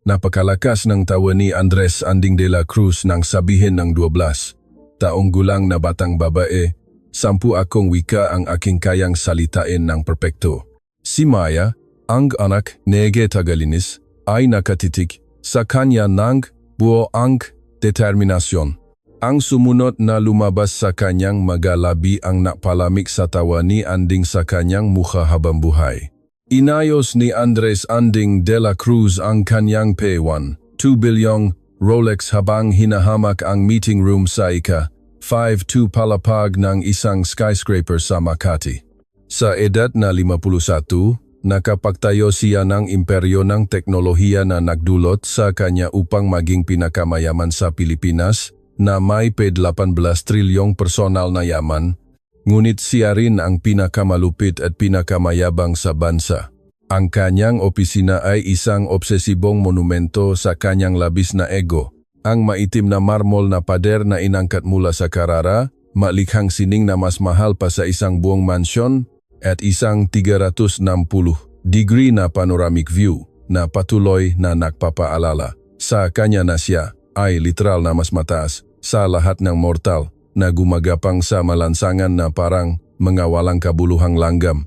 Napakalakas ng tawa ni Andres Anding de la Cruz nang sabihin ng 12 taong gulang na batang babae, 10 akong wika ang aking kayang salitain ng perpekto. Si Maya, ang anak nege tagalinis, ay nakatitik sa kanya ng buo ang determinasyon. Ang sumunod na lumabas sa kanyang magalabi ang napalamig sa tawa ni Anding sa kanyang mukha habang buhay. Inayos ni Andres Anding de la Cruz ang kanyang P1, 2 bilyong Rolex habang hinahamak ang meeting room sa ika-5-2 palapag ng isang skyscraper sa Makati. Sa edad na 51, nakapagtayo siya ng imperyo ng teknolohiya na nagdulot sa kanya upang maging pinakamayaman sa Pilipinas na may 18 trilyong personal na yaman, ngunit siya rin ang pinakamalupit at pinakamayabang sa bansa. Ang kanyang opisina ay isang obsesibong monumento sa kanyang labis na ego. Ang maitim na marmol na pader na inangkat mula sa Carrara, malikhang sining na mas mahal pa sa isang buong mansyon, at isang 360-degree na panoramic view na patuloy na nagpapaalala sa kanya na siya ay literal na mas mataas sa lahat ng mortal na gumagapang sa malansangan na parang mga walang kabuluhang langgam.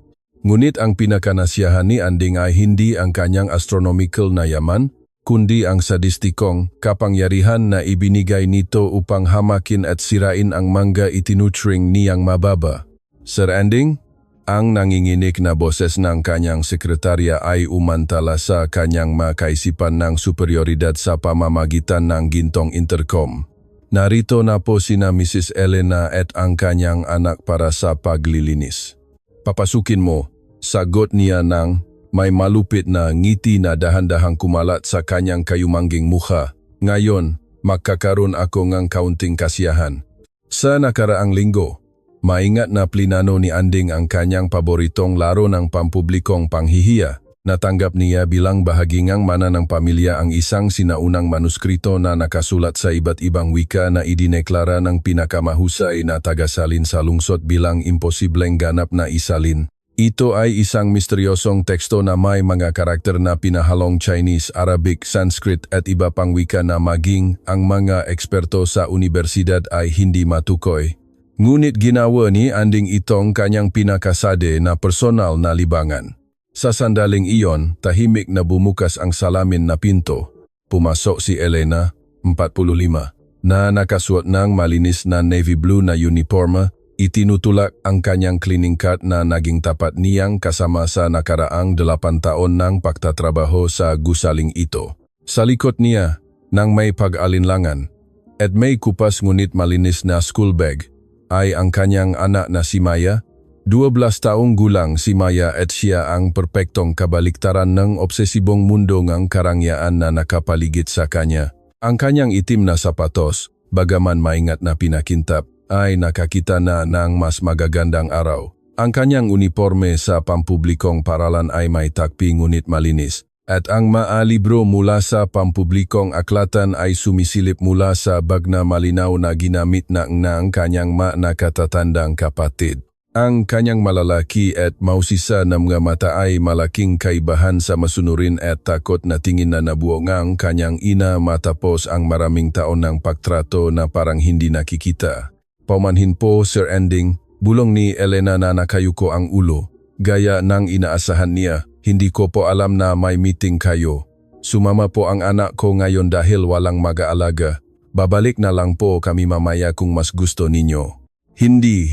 Ngunit ang pinakanasiyahan ni Anding ay hindi ang kanyang astronomical na yaman, kundi ang sadistikong kapangyarihan na ibinigay nito upang hamakin at sirain ang mga itinutring niyang mababa. Sir Anding, ang nanginginig na boses ng kanyang sekretarya ay umantala sa kanyang makaisipan ng superioridad sa pamamagitan ng gintong intercom. Narito na po sina Mrs. Elena at ang kanyang anak para sa paglilinis. Papasukin mo, sagot niya ng may malupit na ngiti na dahan-dahang kumalat sa kanyang kayumangging mukha. Ngayon, magkakaroon ako ng kaunting kasiyahan. Sa nakaraang linggo, maingat na plinano ni Anding ang kanyang paboritong laro ng pampublikong panghihiya. Natanggap niya bilang bahagingang mana ng pamilya ang isang sinaunang manuskrito na nakasulat sa iba't ibang wika na idineklara ng pinakamahusay na tagasalin sa lungsod bilang imposibleng ganap na isalin. Ito ay isang misteryosong teksto na may mga karakter na pinahalong Chinese, Arabic, Sanskrit at iba pang wika na maging ang mga eksperto sa universidad ay hindi matukoy. Ngunit ginawa ni Anding itong kanyang pinakasade na personal na libangan. Sa sandaling iyon, tahimik na bumukas ang salamin na pinto. Pumasok si Elena, 45, na nakasuot ng malinis na navy blue na uniforme. Itinutulak ang kanyang cleaning cart na naging tapat niyang kasama sa nakaraang 8 taon ng pagtatrabaho sa gusaling ito. Sa likod niya, nang may pag-alinlangan, at may kupas ngunit malinis na school bag, ay ang kanyang anak na si Maya. 12 taong gulang si Maya at siya ang perpektong kabaliktaran ng obsesibong mundo ng karangyaan na nakapaligid sa kanya. Ang kanyang itim na sapatos, bagaman maingat na pinakintap, ay nakakita na ng mas magagandang araw. Ang kanyang uniforme sa pampublikong paralan ay may takpi ngunit malinis, at ang maalibro mula sa pampublikong aklatan ay sumisilip mula sa bag na malinaw na ginamit ng kanyang nakatatandang kapatid. Ang kanyang malalaki at mausisa na mga mata ay malaking kaibahan sa masunurin at takot na tingin na nabuo ang kanyang ina matapos ang maraming taon ng pagtrato na parang hindi nakikita. Paumanhin po, Sir Anding, bulong ni Elena na nakayuko ang ulo. Gaya ng inaasahan niya, hindi ko po alam na may meeting kayo. Sumama po ang anak ko ngayon dahil walang mag-aalaga. Babalik na lang po kami mamaya kung mas gusto ninyo. Hindi.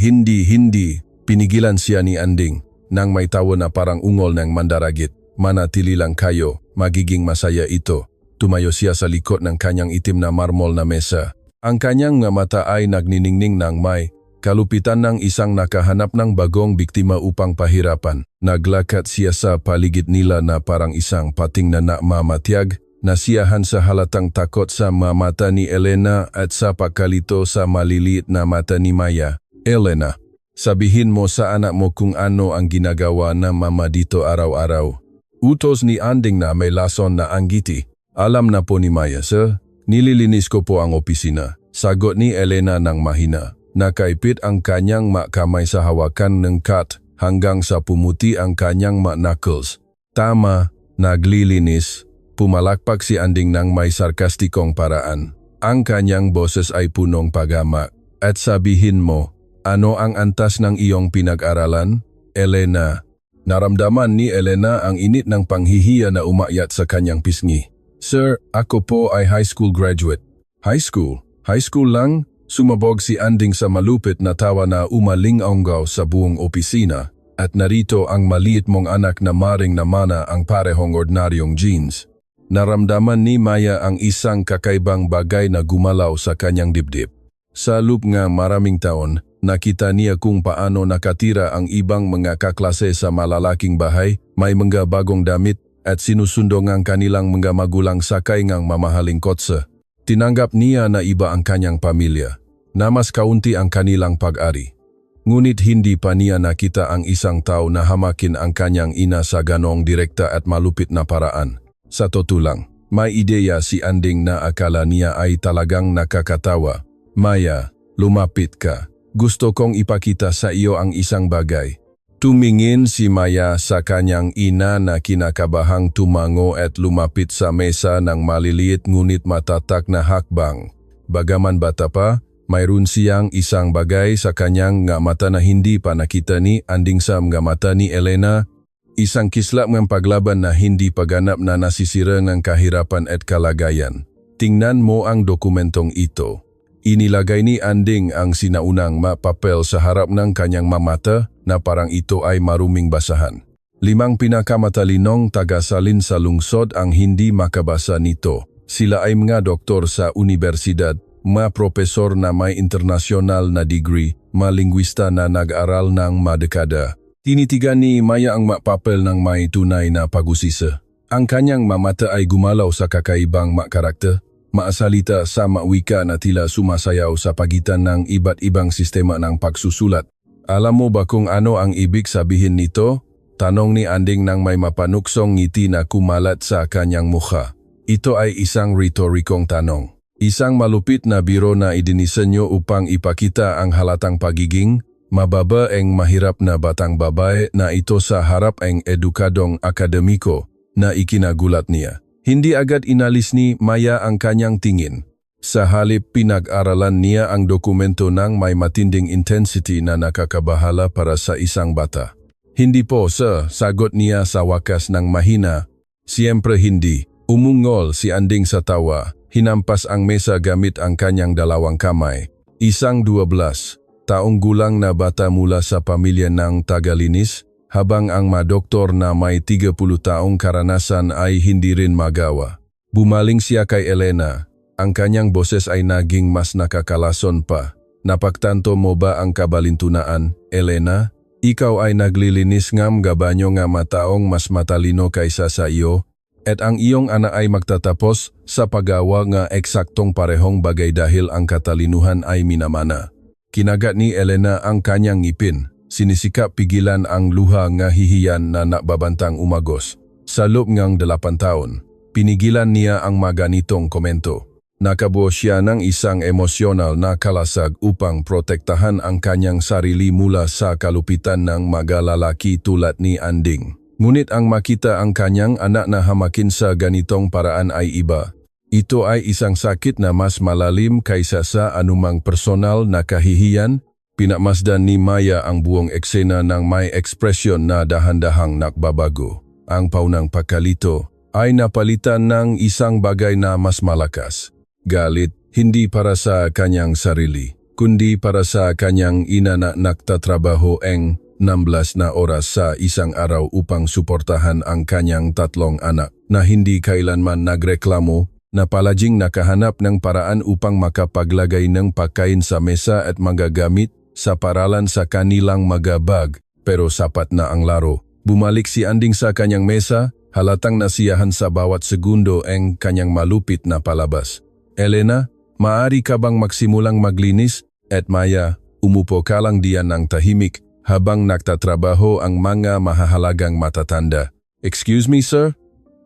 Pinigilan siya ni Anding, nang may tawa na parang ungol ng mandaragit. Manatili lang kayo, magiging masaya ito. Tumayo siya sa likod ng kanyang itim na marmol na mesa. Ang kanyang mga mata ay nagniningning ng may kalupitan ng isang nakahanap ng bagong biktima upang pahirapan. Naglakad siya sa paligid nila na parang isang pating na namamatyag, nasiyahan sa halatang takot sa mga mata ni Elena at sa pagkalito sa maliliit na mata ni Maya. Elena, sabihin mo sa anak mo kung ano ang ginagawa ng mama dito araw-araw. Utos ni Anding na may lason na anggiti. Alam na po ni Maya, sir. Nililinis ko po ang opisina. Sagot ni Elena ng mahina. Nakaipit ang kanyang kamay sa hawakan ng cut hanggang sa pumuti ang kanyang knuckles. Tama, naglilinis. Pumalakpak si Anding ng may sarkastikong paraan. Ang kanyang boses ay punong paghamak. At sabihin mo, ano ang antas ng iyong pinag-aralan? Elena. Naramdaman ni Elena ang init ng panghihiya na umakyat sa kanyang pisngi. Sir, ako po ay high school graduate. High school? High school lang? Sumabog si Anding sa malupit na tawa na umaling-onggaw sa buong opisina at narito ang maliit mong anak na maring namana ang parehong ordinaryong jeans. Naramdaman ni Maya ang isang kakaibang bagay na gumalaw sa kanyang dibdib. Sa loob nga maraming taon, nakita niya kung paano nakatira ang ibang mga kaklase sa malalaking bahay, may mga bagong damit at sinusundo ang kanilang mga magulang sakay ngang mamahaling kotse. Tinanggap niya na iba ang kanyang pamilya, na mas kaunti ang kanilang pag-ari. Ngunit hindi pa niya nakita ang isang tao na hamakin ang kanyang ina sa ganong direkta at malupit na paraan. Sa totoo lang, may ideya si Anding na akala niya ay talagang nakakatawa. Maya, lumapit ka. Gusto kong ipakita sa iyo ang isang bagay. Tumingin si Maya sa kanyang ina na kinakabahang tumango at lumapit sa mesa ng maliliit ngunit matatak na hakbang. Bagaman bata pa, mayroon siyang isang bagay sa kanyang nga mata na hindi pa nakita ni Anding sa mga mata ni Elena. Isang kislap ng paglaban na hindi paganap na nasisira ng kahirapan at kalagayan. Tingnan mo ang dokumentong ito. Inilagay ni Anding ang sinaunang papel sa harap ng kanyang mamata na parang ito ay maruming basahan. 5 pinakamatalinong tagasalin sa lungsod ang hindi makabasa nito. Sila ay mga doktor sa universidad, mga propesor na may internasyonal na degree, mga lingwista na nag-aral ng madekada. Tinitigan ni Maya ang papel ng may tunay na pag-usisa. Ang kanyang mamata ay gumalaw sa kakaibang karakter, maasalita sa wika na tila sumasayaw sa pagitan ng iba't ibang sistema ng pagsusulat. Alam mo ba kung ano ang ibig sabihin nito? Tanong ni Anding nang may mapanuksong ngiti na kumalat sa kanyang mukha. Ito ay isang retorikong tanong. Isang malupit na biro na idinisenyo upang ipakita ang halatang pagiging mababaeng mahirap na batang babae na ito sa harap ang edukadong akademiko na ikinagulat niya. Hindi agad inalis ni Maya ang kanyang tingin. Sa halip pinag-aralan niya ang dokumento ng may matinding intensity na nakakabahala para sa isang bata. Hindi po sir, sagot niya sa wakas ng mahina. Siyempre hindi. Umungol si Anding sa tawa. Hinampas ang mesa gamit ang kanyang dalawang kamay. Isang 12 taong gulang na bata mula sa pamilya ng tagalinis, habang ang mga doktor na may 30 taong karanasan ay hindi rin magawa. Bumaling siya kay Elena. Ang kanyang boses ay naging mas nakakalason pa. Napagtanto mo ba ang kabalintunaan, Elena? Ikaw ay naglilinis ngam gabanyo nga mataong mas matalino kaysa sa iyo, at ang iyong anak ay magtatapos sa paggawa nga eksaktong parehong bagay dahil ang katalinuhan ay minamana. Kinagat ni Elena ang kanyang ngipin. Sinisikap pigilan ang luha nga hihiyan na nakbabantang umagos. Sa loob ngang 8 taon, pinigilan niya ang maganitong komento. Nakabuo siya ng isang emosyonal na kalasag upang protektahan ang kanyang sarili mula sa kalupitan ng mga lalaki tulad ni Anding. Ngunit ang makita ang kanyang anak na hamakin sa ganitong paraan ay iba. Ito ay isang sakit na mas malalim kaysa sa anumang personal na kahihiyan. Pinamasdan ni Maya ang buong eksena ng may ekspresyon na dahan-dahang nakbabago. Ang paunang pagkalito ay napalitan ng isang bagay na mas malakas. Galit, hindi para sa kanyang sarili, kundi para sa kanyang ina na nagtatrabaho ang 16 na oras sa isang araw upang suportahan ang kanyang 3 anak na hindi kailanman nagreklamo, na palaging nakahanap ng paraan upang makapaglagay ng pagkain sa mesa at magagamit sa paralan sa kanilang mga bag, pero sapat na ang laro. Bumalik si Anding sa kanyang mesa, halatang nasiyahan sa bawat segundo ang kanyang malupit na palabas. Elena, maaari ka bang magsimulang maglinis? At Maya, umupo ka lang diyan ng tahimik habang nagtatrabaho ang mga mahahalagang matatanda. Excuse me, sir?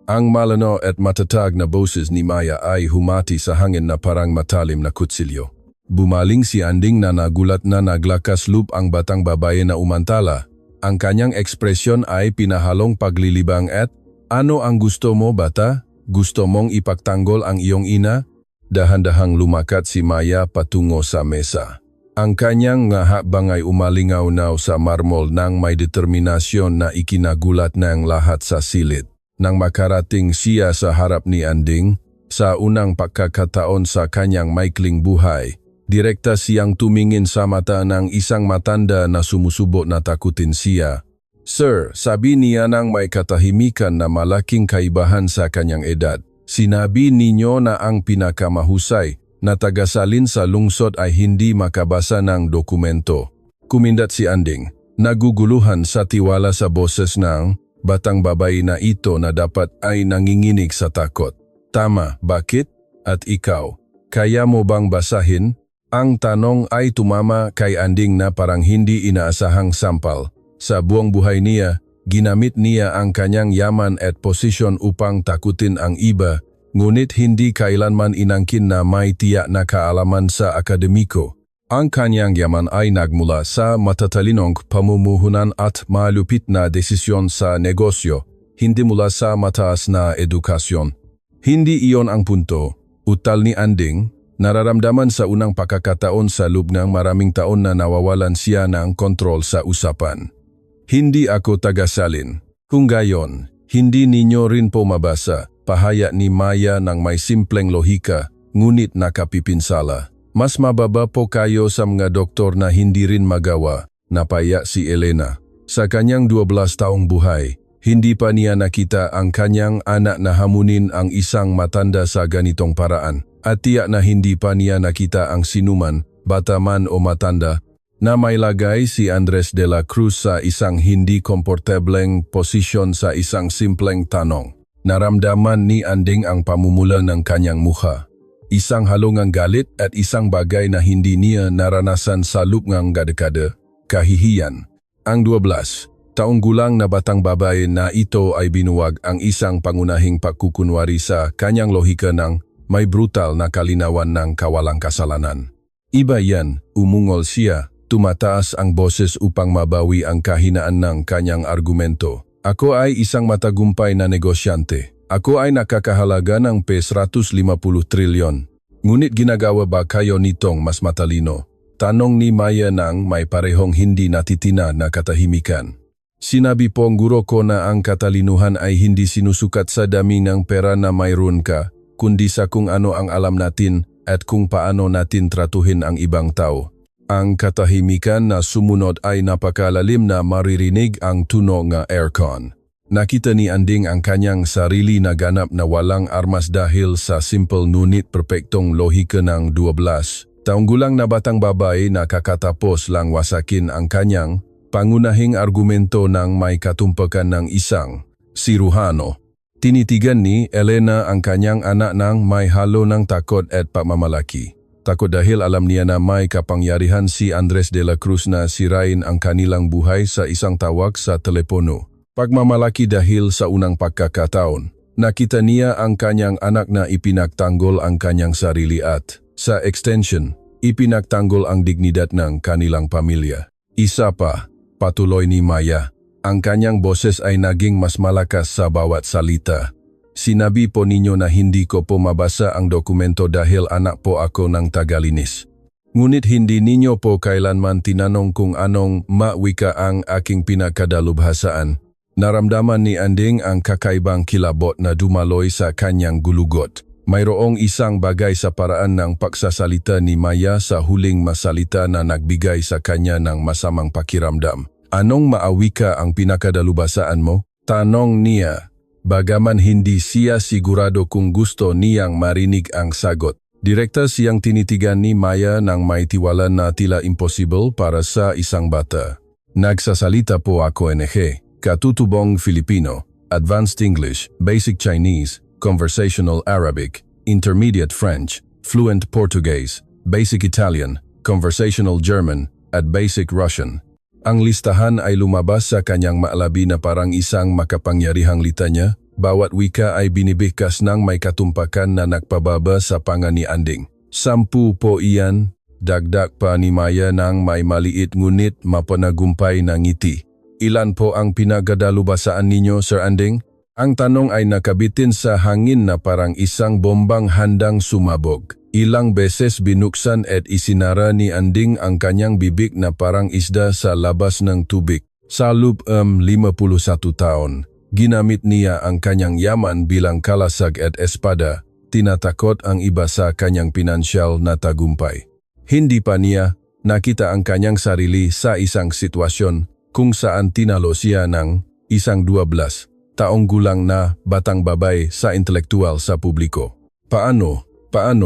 Ang malano at matatag na boses ni Maya ay humati sa hangin na parang matalim na kutsilyo. Bumaling si Anding na nagulat na naglakas loob ang batang babae na umantala. Ang kanyang ekspresyon ay pinahalong paglilibang at, "Ano ang gusto mo, bata? Gusto mong ipagtanggol ang iyong ina? Dahan-dahang lumakat si Maya patungo sa mesa. Ang kanyang nga hakbang ay umalingaw-naw sa marmol nang may determinasyon na ikinagulat ng lahat sa silid. Nang makarating siya sa harap ni Anding, sa unang pagkakataon sa kanyang maikling buhay, direkta siyang tumingin sa mata ng isang matanda na sumusubo na takutin siya. Sir, sabi niya nang may katahimikan na malaking kaibahan sa kanyang edad. Sinabi ninyo na ang pinakamahusay na tagasalin sa lungsod ay hindi makabasa ng dokumento. Kumindat si Anding, naguguluhan sa tiwala sa boses ng batang babae na ito na dapat ay nanginginig sa takot. Tama, bakit? At ikaw, kaya mo bang basahin? Ang tanong ay tumama kay Anding na parang hindi inaasahang sampal. Sa buong buhay niya, ginamit niya ang kanyang yaman at posisyon upang takutin ang iba, ngunit hindi kailanman inangkin na may tiyak na kaalaman sa akademiko. Ang kanyang yaman ay nagmula sa matatalinong pamumuhunan at malupit na desisyon sa negosyo, hindi mula sa mataas na edukasyon. Hindi iyon ang punto. Utal ni Anding, nararamdaman sa unang pagkakataon sa loob ng maraming taon na nawawalan siya ng kontrol sa usapan. Hindi ako tagasalin. Kung gayon, hindi ninyo rin po mabasa, pahayag ni Maya ng may simpleng lohika, ngunit nakapipinsala. Mas mababa po kayo sa mga doktor na hindi rin magawa, napaya si Elena. Sa kanyang 12 taong buhay, hindi pa niya nakita ang kanyang anak na hamunin ang isang matanda sa ganitong paraan, at tiyak na hindi pa niya nakita ang sinuman, bata man o matanda, na may lagay si Andres de la Cruz sa isang hindi komportableng posisyon sa isang simpleng tanong. Naramdaman ni Anding ang pamumula ng kanyang mukha. Isang halungang galit at isang bagay na hindi niya naranasan sa loob ng dekada, kahihiyan. Ang 12 taong gulang na batang babae na ito ay binuwag ang isang pangunahing pagkukunwari sa kanyang lohika ng may brutal na kalinawan ng kawalang kasalanan. Iba yan, umungol siya. Tumataas ang boses upang mabawi ang kahinaan ng kanyang argumento. Ako ay isang matagumpay na negosyante. Ako ay nakakahalaga ng ₱150 trilyon. Ngunit ginagawa ba kayo nitong mas matalino? Tanong ni Maya nang may parehong hindi natitina na katahimikan. Sinabi po ang guro ko na ang katalinuhan ay hindi sinusukat sa dami ng pera na mayroon ka, kundi sa kung ano ang alam natin at kung paano natin tratuhin ang ibang tao. Ang katahimikan na sumunod ay napakalalim na maririnig ang tunog ng aircon. Nakita ni Anding ang kanyang sarili na ganap na walang armas dahil sa simple ngunit perpektong lohika ng 12 taong gulang na batang babae na kakatapos lang wasakin ang kanyang pangunahing argumento ng may katumpakan ng isang siruhano. Tinitigan ni Elena ang kanyang anak ng may halo ng takot at pagmamalaki. Takot dahil alam niya na may kapangyarihan si Andres de la Cruz na sirain ang kanilang buhay sa isang tawag sa telepono. Pagmamalaki dahil sa unang pagkakataon, nakita niya ang kanyang anak na ipinagtanggol ang kanyang sarili at, sa extension, ipinagtanggol ang dignidad ng kanilang pamilya. Isa pa, patuloy ni Maya, ang kanyang boses ay naging mas malakas sa bawat salita. Sinabi po ninyo na hindi ko po mabasa ang dokumento dahil anak po ako ng tagalinis. Ngunit hindi ninyo po kailanman tinanong kung anong mawika ang aking pinakadalubhasaan. Naramdaman ni Anding ang kakaibang kilabot na dumaloy sa kanyang gulugot. Mayroong isang bagay sa paraan ng pagsasalita ni Maya sa huling masalita na nagbigay sa kanya ng masamang pakiramdam. Anong maawika ang pinakadalubhasaan mo? Tanong niya. Bagaman hindi siya sigurado kung gusto niyang marinig ang sagot. Direkta siyang tinitigan ni Maya ng may tiwala na tila impossible para sa isang bata. Nagsasalita po ako NG, Katutubong Filipino, Advanced English, Basic Chinese, Conversational Arabic, Intermediate French, Fluent Portuguese, Basic Italian, Conversational German, at Basic Russian. Ang listahan ay lumabas sa kanyang maalabi na parang isang makapangyarihang litanya. Bawat wika ay binibigkas ng may katumpakan na nagpababa sa panga ni Anding. 10 po iyan, dagdag pa ni Maya ng may maliit ngunit mapanagumpay na ngiti. Ilan po ang pinagdalubhasaan ninyo, Sir Anding? Ang tanong ay nakabitin sa hangin na parang isang bombang handang sumabog. Ilang beses binuksan at isinara ni Anding ang kanyang bibig na parang isda sa labas ng tubig. Sa loob 51 taon, ginamit niya ang kanyang yaman bilang kalasag at espada. Tinatakot ang iba sa kanyang pinansyal na tagumpay. Hindi pa niya nakita ang kanyang sarili sa isang sitwasyon kung saan tinalo siya ng isang 12 taong gulang na batang babae sa intelektual sa publiko. Paano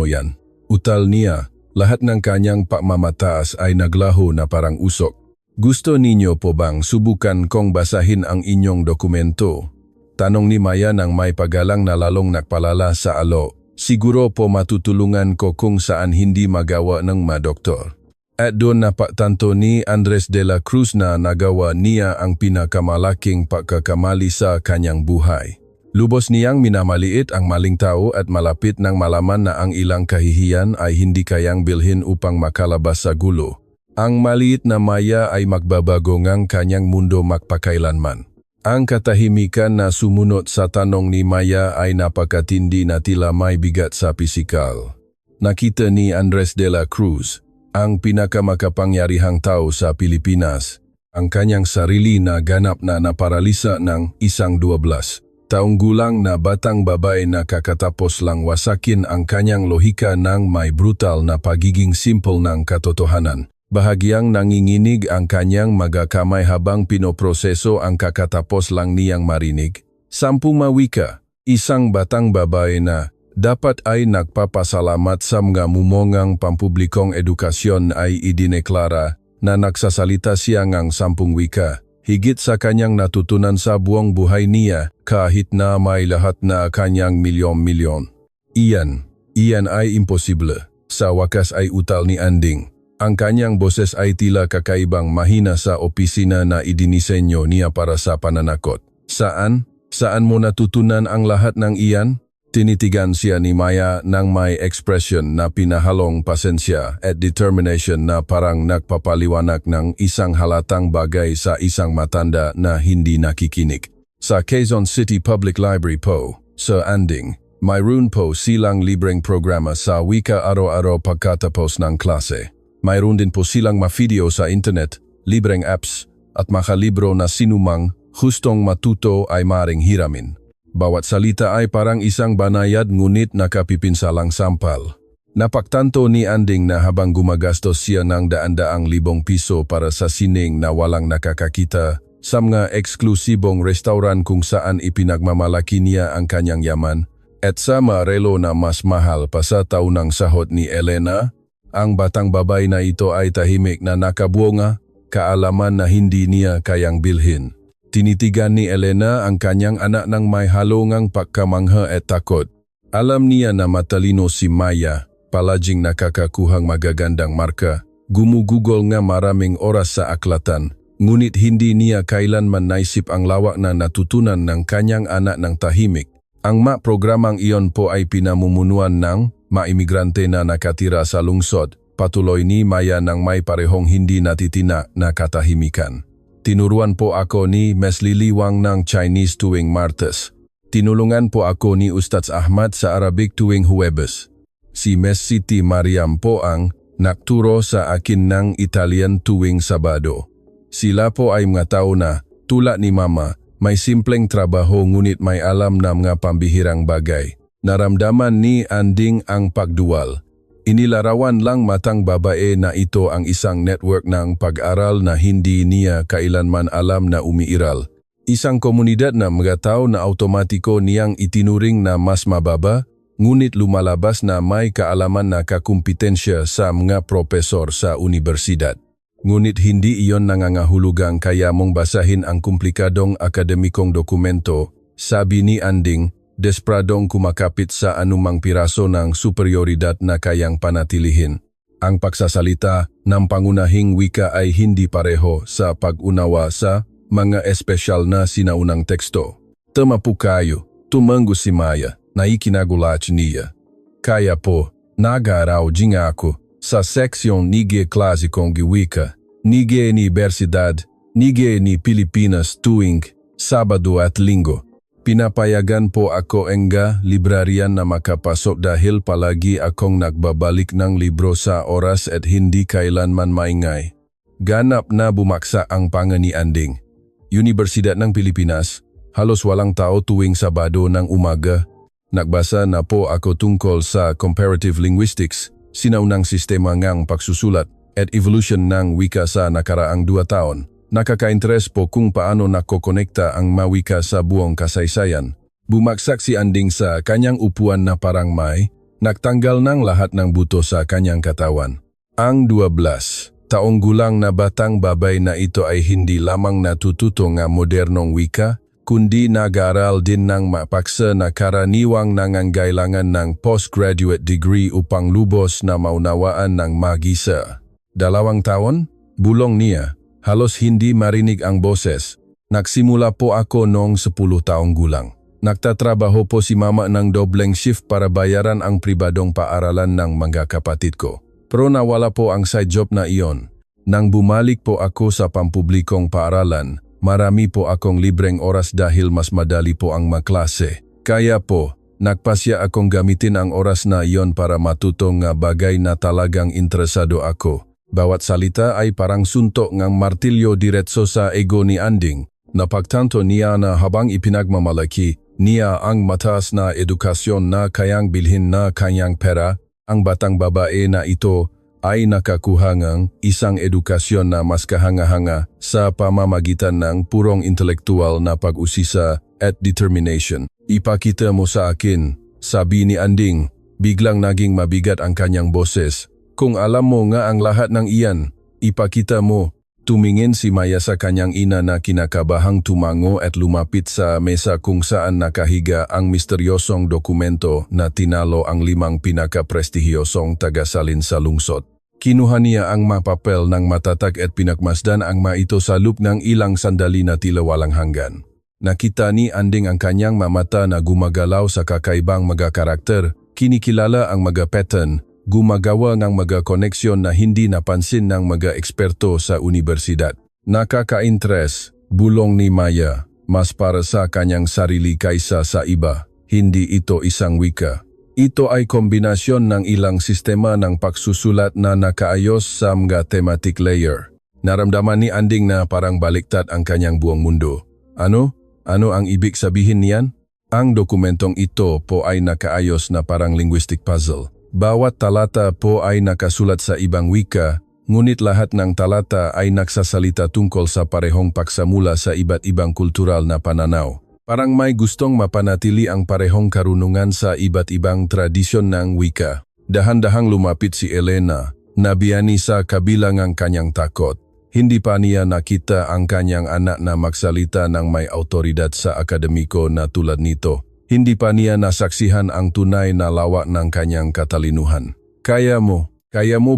yan? Utal niya, lahat ng kanyang pagmamataas ay naglaho na parang usok. Gusto ninyo po bang subukan kong basahin ang inyong dokumento? Tanong ni Maya nang may pagalang na lalong nakpalala sa alo. Siguro po matutulungan ko kung saan hindi magawa ng doktor. At doon napagtanto ni Andres de la Cruz na nagawa niya ang pinakamalaking pagkakamali sa kanyang buhay. Lubos niyang minamaliit ang maling tao at malapit nang malaman na ang ilang kahihiyan ay hindi kayang bilhin upang makalabas sa gulo. Ang maliit na Maya ay magbabago ngang kanyang mundo magpakailanman. Ang katahimikan na sumunod sa tanong ni Maya ay napakatindi na tila may bigat sa pisikal. Nakita ni Andres de la Cruz, ang pinakamakapangyarihang tao sa Pilipinas, ang kanyang sarili na ganap na naparalisa ng isang 12 taong gulang na batang babae na kakatapos lang wasakin ang kanyang lohika ng may brutal na pagiging simple ng katotohanan. Bahagyang nanginginig ang kanyang magakamay habang pinoproseso ang kakatapos lang niyang marinig. 10 mawika, isang batang babae na dapat ay nagpapasalamat sa mga mumongang pampublikong edukasyon ay idineklara na nagsasalita siya ngang 10 wika. Higit sa kanyang natutunan sa buong buhay niya kahit na may lahat na kanyang milyon-milyon. Iyan ay imposible. Sa wakas ay utal ni Anding. Ang kanyang boses ay tila kakaibang mahina sa opisina na idinisenyo niya para sa pananakot. Saan mo natutunan ang lahat ng iyan? Tinitigan siya ni Maya ng may expression na pinahalong pasensya at determination na parang nagpapaliwanag ng isang halatang bagay sa isang matanda na hindi nakikinig. Sa Quezon City Public Library po, Sir Anding, mayroon po silang libreng programa sa wika araw-araw pagkatapos ng klase. Mayroon din po silang ma-video sa internet, libreng apps, at makalibro na sinumang hustong matuto ay maring hiramin. Bawat salita ay parang isang banayad ngunit nakapipinsalang sampal. Napagtanto ni Anding na habang gumagastos siya ng daan-daang libong piso para sa sining na walang nakakakita sa mga eksklusibong restauran kung saan ipinagmamalaki niya ang kanyang yaman, at sa marelo na mas mahal pa sa taunang sahod ni Elena, ang batang babae na ito ay tahimik na nakabuonga, kaalaman na hindi niya kayang bilhin. Tinitigan ni Elena ang kanyang anak ng may halongang pagkamangha at takot. Alam niya na matalino si Maya, palaging nakakakuhang magagandang marka, gumugugol nga maraming oras sa aklatan, ngunit hindi niya kailanman naisip ang lawak na natutunan ng kanyang anak ng tahimik. Ang programang iyon po ay pinamumunuan ng maimigrante na nakatira sa lungsod, patuloy ni Maya ng may parehong hindi natitina na katahimikan. Tinuruan po ako ni Ms. Liliwang ng Chinese tuwing Martes. Tinulungan po ako ni Ustaz Ahmad sa Arabic tuwing Huwebes. Si Ms. Siti Mariam po ang nakturo sa akin ng Italian tuwing Sabado. Sila po ay mga tao na, tulad ni Mama, may simpleng trabaho ngunit may alam na mga pambihirang bagay. Naramdaman ni Anding ang pagduwal. Inilarawan lang matang babae na ito ang isang network ng pag-aral na hindi niya kailanman alam na umiiral. Isang komunidad na mga tao na automatiko niyang itinuring na mas mababa, ngunit lumalabas na may kaalaman na kakumpetensya sa mga propesor sa universidad. Ngunit hindi iyon nangangahulugang kaya mong basahin ang komplikadong akademikong dokumento, sabi ni Anding, despradong kumakapit sa anumang piraso ng superioridad na kayang panatilihin. Ang pagsasalita ng pangunahing wika ay hindi pareho sa pag-unawa sa mga espesyal na sinaunang teksto. Tama po kayo, tumanggo si Maya, na ikinagulat niya. Kaya po, nag-aaraw din ako sa seksyon Nige Klasikong Giwika, Nige Universidad, Nige ni Pilipinas tuwing Sabado at Linggo. Pinapayagan po ako engga librarian na makapasok dahil palagi akong nagbabalik ng libro sa oras at hindi kailanman maingay. Ganap na bumaksa ang panga ni Anding. Universidad ng Pilipinas, halos walang tao tuwing Sabado ng umaga. Nagbasa na po ako tungkol sa comparative linguistics, sinaunang sistema ngang pagsusulat at evolution ng wika sa nakaraang 2 taon. Nakaka-interes po kung paano nakokonekta ang mawika sa buong kasaysayan. Bumaksak si Anding sa kanyang upuan na parang may nagtanggal ng lahat ng buto sa kanyang katawan. Ang 12 taong gulang na batang babay na ito ay hindi lamang natututo ng modernong wika, kundi nag-aral din ng mapaksa na karaniwang nangangailangan ng postgraduate degree upang lubos na maunawaan ng magisa. 2 taon? Bulong niya. Halos hindi marinig ang boses. Nagsimula po ako noong 10 taong gulang. Nagtatrabaho po si mama ng dobleng shift para bayaran ang pribadong paaralan ng mga kapatid ko. Pero nawala po ang side job na iyon. Nang bumalik po ako sa pampublikong paaralan, marami po akong libreng oras dahil mas madali po ang maklase. Kaya po, nagpasya akong gamitin ang oras na iyon para matuto nga bagay na talagang interesado ako. Bawat salita ay parang suntok ng martilyo diretso sa ego ni Anding. Napagtanto niya na habang ipinagmamalaki niya ang mataas na edukasyon na kayang bilhin na kanyang pera, ang batang babae na ito ay nakakuha ng isang edukasyon na mas kahanga-hanga sa pamamagitan ng purong intelektual na pag-usisa at determination. Ipakita mo sa akin, sabi ni Anding, biglang naging mabigat ang kanyang boses. Kung alam mo nga ang lahat ng iyan, ipakita mo. Tumingin si Maya sa kanyang ina na kinakabahang tumango at lumapit sa mesa kung saan nakahiga ang misteryosong dokumento na tinalo ang 5 pinakaprestihiyosong tagasalin sa lungsod. Kinuha niya ang mapapel ng matatag at pinagmasdan ang maito sa loop ng ilang sandali na tila walang hanggan. Nakita ni Anding ang kanyang mamata na gumagalaw sa kakaibang mga karakter, kinikilala ang mga pattern, gumagawa ng mga koneksyon na hindi napansin ng mga eksperto sa universidad. Nakaka-interes, bulong ni Maya, mas para sa kanyang sarili kaysa sa iba. Hindi ito isang wika. Ito ay kombinasyon ng ilang sistema ng pagsusulat na nakaayos sa mga thematic layer. Naramdaman ni Anding na parang baliktad ang kanyang buong mundo. Ano? Ano ang ibig sabihin niyan? Ang dokumentong ito po ay nakaayos na parang linguistic puzzle. Bawat talata po ay nakasulat sa ibang wika, ngunit lahat ng talata ay nagsasalita tungkol sa parehong paksamula sa iba't ibang kultural na pananaw. Parang may gustong mapanatili ang parehong karunungan sa iba't ibang tradisyon ng wika. Dahan-dahang lumapit si Elena, nabiyani sa kabilang ang kanyang takot. Hindi pa niya nakita ang kanyang anak na magsalita ng may autoridad sa akademiko na tulad nito. Hindi pa niya nasaksihan ang tunay na lawak ng kanyang katalinuhan. Kaya mo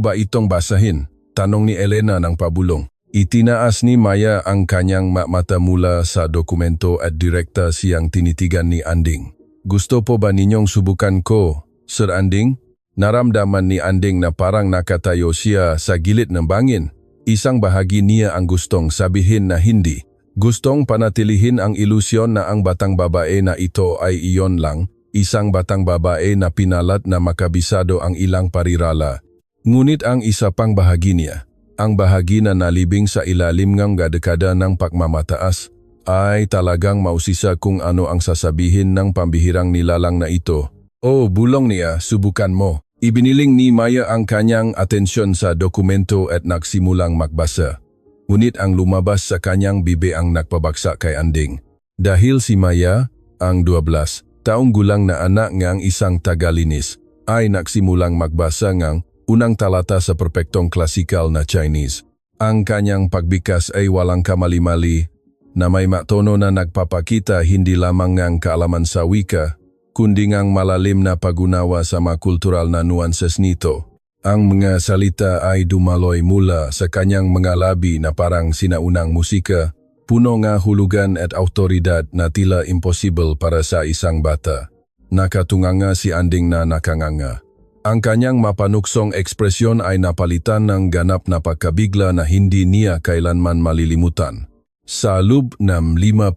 ba itong basahin? Tanong ni Elena ng pabulong. Itinaas ni Maya ang kanyang mata mula sa dokumento at direkta siyang tinitigan ni Anding. Gusto po ba ninyong subukan ko, Sir Anding? Naramdaman ni Anding na parang nakatayo siya sa gilid ng bangin. Isang bahagi niya ang gustong sabihin na hindi. Gustong panatilihin ang ilusyon na ang batang babae na ito ay iyon lang, isang batang babae na pinalat na makabisado ang ilang parirala. Ngunit ang isa pang bahagi niya, ang bahagi na nalibing sa ilalim ng dekada ng pagmamataas, ay talagang mausisa kung ano ang sasabihin ng pambihirang nilalang na ito. Oh, bulong niya, subukan mo. Ibiniling ni Maya ang kanyang atensyon sa dokumento at nagsimulang magbasa. Ngunit ang lumabas sa kanyang bibi ang nagpabagsak kay Anding. Dahil si Maya, ang 12 taong gulang na anak ng isang tagalinis, ay nagsimulang magbasa ng unang talata sa perpektong klasikal na Chinese. Ang kanyang pagbikas ay walang kamali-mali na may matono na nagpapakita hindi lamang ng kaalaman sa wika, kundi ngang malalim na pag-unawa sa mga kultural na nuances nito. Ang mga salita ay dumaloy mula sa kanyang mga labi na parang sinaunang musika, puno nga hulugan at autoridad na tila impossible para sa isang bata. Nakatunganga si Anding na nakanganga. Ang kanyang mapanuksong ekspresyon ay napalitan ng ganap na pagkabigla na hindi niya kailanman malilimutan. Sa loob ng 51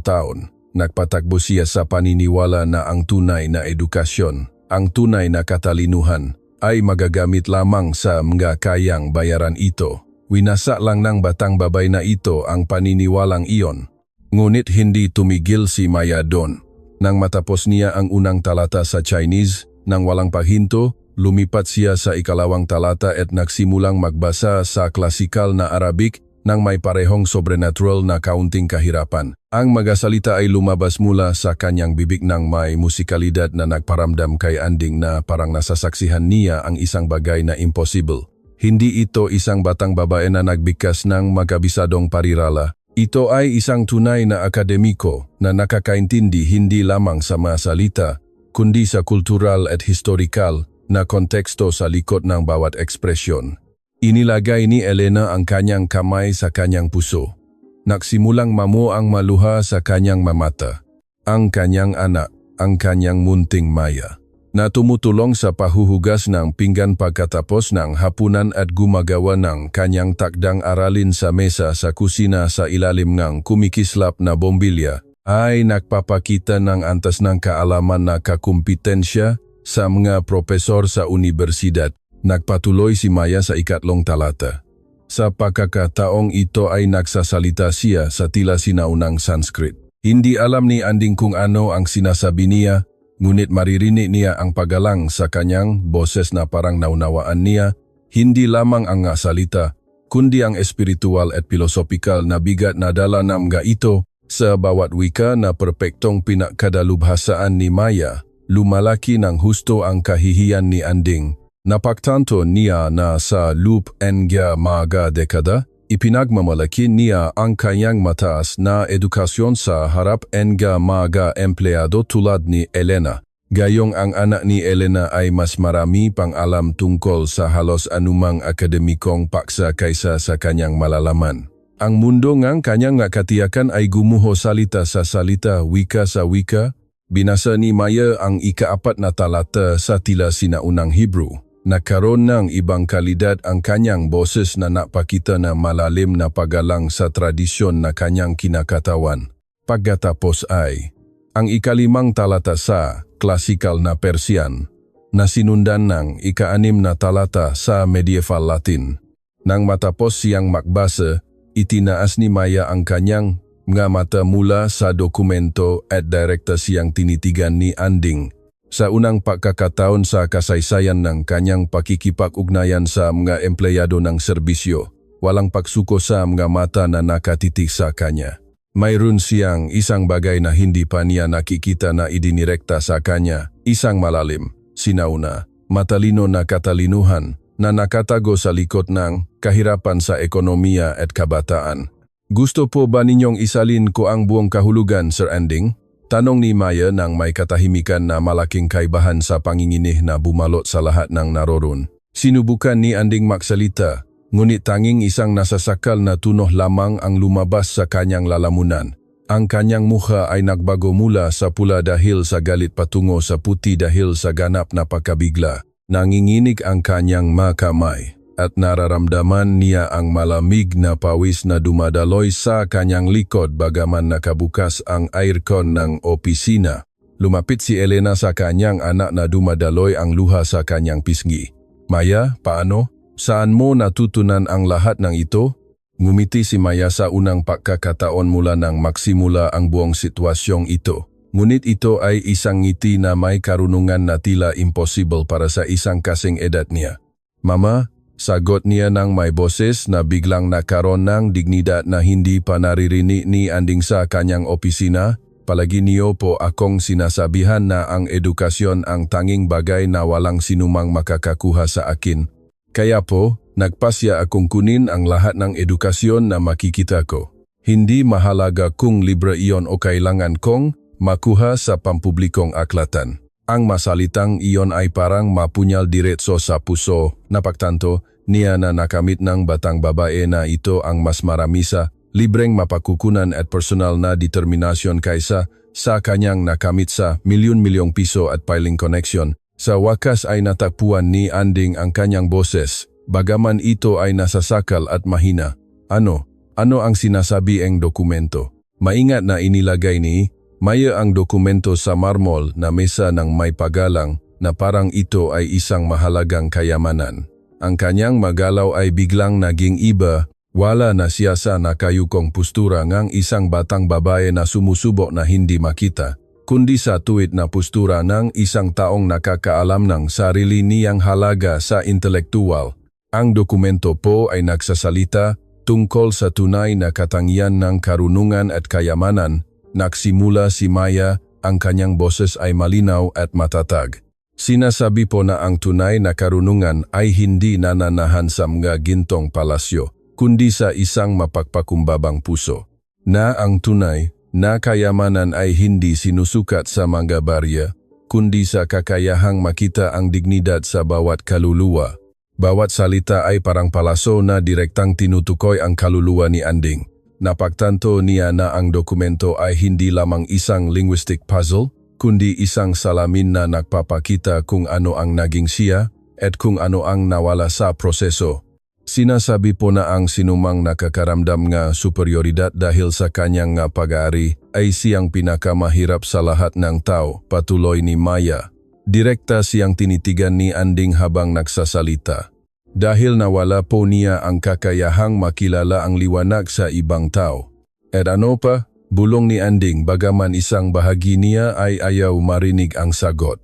taon, Nagpatakbo siya sa paniniwala na ang tunay na edukasyon, ang tunay na katalinuhan, ay magagamit lamang sa mga kayang bayaran ito. Winasa lang ng batang babay na ito ang paniniwalang iyon. Ngunit hindi tumigil si Maya doon. Nang matapos niya ang unang talata sa Chinese, nang walang paghinto, lumipat siya sa ikalawang talata at nagsimulang magbasa sa klasikal na Arabic nang may parehong sobrenatural na kaunting kahirapan. Ang magasalita ay lumabas mula sa kanyang bibig ng may musikalidad na nagparamdam kay Anding na parang nasasaksihan niya ang isang bagay na impossible. Hindi ito isang batang babae na nagbigkas ng magabisadong parirala. Ito ay isang tunay na akademiko na nakakaintindi hindi lamang sa mga salita, kundi sa kultural at historikal na konteksto sa likod ng bawat ekspresyon. Inilagay ni Elena ang kanyang kamay sa kanyang puso. Nagsimulang mamuo ang maluha sa kanyang mamata. Ang kanyang anak, ang kanyang munting Maya, na tumutulong sa pahuhugas ng pinggan pagkatapos ng hapunan at gumagawa ng kanyang takdang aralin sa mesa sa kusina sa ilalim ng kumikislap na bombilya, ay nagpapakita ng antas ng kaalaman na kakumpetensya sa mga propesor sa universidad. Nagpatuloy si Maya sa ikatlong talata. Sa pagkakataong ito ay nagsasalita siya sa tila sinaunang Sanskrit. Hindi alam ni Anding kung ano ang sinasabi niya, ngunit maririnig niya ang paggalang sa kanyang boses na parang naunawaan niya, hindi lamang ang salita, kundi ang espiritual at filosofikal na bigat na dala ng mga ito sa bawat wika na perpektong pinakadalubhasaan ni Maya. Lumalaki ng husto ang kahihiyan ni Anding. Napagtanto niya na sa loob ng mga dekada, ipinagmamalaki niya ang kanyang mataas na edukasyon sa harap ng mga empleyado tulad ni Elena. Gayong ang anak ni Elena ay mas marami pang alam tungkol sa halos anumang akademikong paksa kaysa sa kanyang malalaman. Ang mundo ng kanyang katiyakan ay gumuho salita sa salita, wika sa wika. Binasa ni Maya ang ika-4 na talata sa tila sinaunang Hebrew. Nagkaroon ng ibang kalidad ang kanyang boses na napakita na malalim na paggalang sa tradisyon na kanyang kinakatawan. Pagkatapos ay ang ika-5 talata sa klasikal na Persian na sinundan ng ika-6 na talata sa medieval Latin. Nang matapos siyang magbasa, itinaas ni Maya ang kanyang mga mata mula sa dokumento at direkta siyang tinitigan ni Anding. Sa unang pagkakataon sa kasaysayan ng kanyang pakikipag-ugnayan sa mga empleyado ng serbisyo, walang pagsuko sa mga mata na nakatitig sa kanya. Mayroon siyang isang bagay na hindi pa niya nakikita na idinirekta sa kanya, isang malalim, sinauna, matalino na katalinuhan na nakatago sa likod ng kahirapan sa ekonomiya at kabataan. Gusto po ba ninyong isalin ko ang buong kahulugan, Sir Anding? Tanong ni Maya nang may katahimikan na malaking kaibahan sa panginginih na bumalot sa lahat ng naroon. Sinubukan ni Anding magsalita, ngunit tanging isang nasasakal na tunog lamang ang lumabas sa kanyang lalamunan. Ang kanyang mukha ay nagbago mula sa pula dahil sa galit patungo sa puti dahil sa ganap na pagkabigla. Nanginginig ang kanyang makamay at nararamdaman niya ang malamig na pawis na dumadaloy sa kanyang likod bagaman nakabukas ang aircon ng opisina. Lumapit si Elena sa kanyang anak na dumadaloy ang luha sa kanyang pisngi. Maya, paano? Saan mo natutunan ang lahat ng ito? Ngumiti si Maya sa unang pagkakataon mula nang magsimula ang buong sitwasyong ito. Ngunit ito ay isang ngiti na may karunungan na tila impossible para sa isang kasing edad niya. Mama, sagot niya ng may boses na biglang nakaroon ng dignidad na hindi pa naririnig ni Anding sa kanyang opisina. Palagi niyo po akong sinasabihan na ang edukasyon ang tanging bagay na walang sinumang makakakuha sa akin. Kaya po, nagpasya akong kunin ang lahat ng edukasyon na makikita ko. Hindi mahalaga kung libre iyon o kailangan kong makuha sa pampublikong aklatan. Ang masalitang iyon ay parang mapunyal diretso sa puso. Napagtanto niya na nakamit ng batang babae na ito ang mas marami sa libreng mapakukunan at personal na determinasyon kaysa sa kanyang nakamit sa milyon-milyong piso at piling connection. Sa wakas ay natagpuan ni Anding ang kanyang boses, bagaman ito ay nasasakal at mahina. Ano ang sinasabi ang dokumento? Maingat na inilagay ni Maya ang dokumento sa marmol na mesa ng may pagalang na parang ito ay isang mahalagang kayamanan. Ang kanyang magalaw ay biglang naging iba, wala na siya sa nakayukong postura ngang isang batang babae na sumusubok na hindi makita, kundi sa tuwid na postura ng isang taong nakakaalam ng sarili niyang halaga sa intelektual. Ang dokumento po ay nagsasalita tungkol sa tunay na katangian ng karunungan at kayamanan. Nagsimula si Maya, ang kanyang boses ay malinaw at matatag. Sinasabi po na ang tunay na karunungan ay hindi nananahan sa mga gintong palasyo, kundi sa isang mapagpakumbabang puso. Na ang tunay na kayamanan ay hindi sinusukat sa mga barya, kundi sa kakayahang makita ang dignidad sa bawat kaluluwa. Bawat salita ay parang palaso na direktang tinutukoy ang kaluluwa ni Anding. Napagtanto niya na ang dokumento ay hindi lamang isang linguistic puzzle, kundi isang salamin na nagpapakita kung ano ang naging siya at kung ano ang nawala sa proseso. Sinasabi po na ang sinumang nakakaramdam nga superioridad dahil sa kanyang nga pag-aari ay siyang pinakamahirap sa lahat ng tao, patuloy ni Maya. Direkta siyang tinitigan ni Anding habang nagsasalita. Dahil nawala po niya ang kakayahang makilala ang liwanag sa ibang tao. At ano pa, bulong ni Anding bagaman isang bahagi niya ay ayaw marinig ang sagot.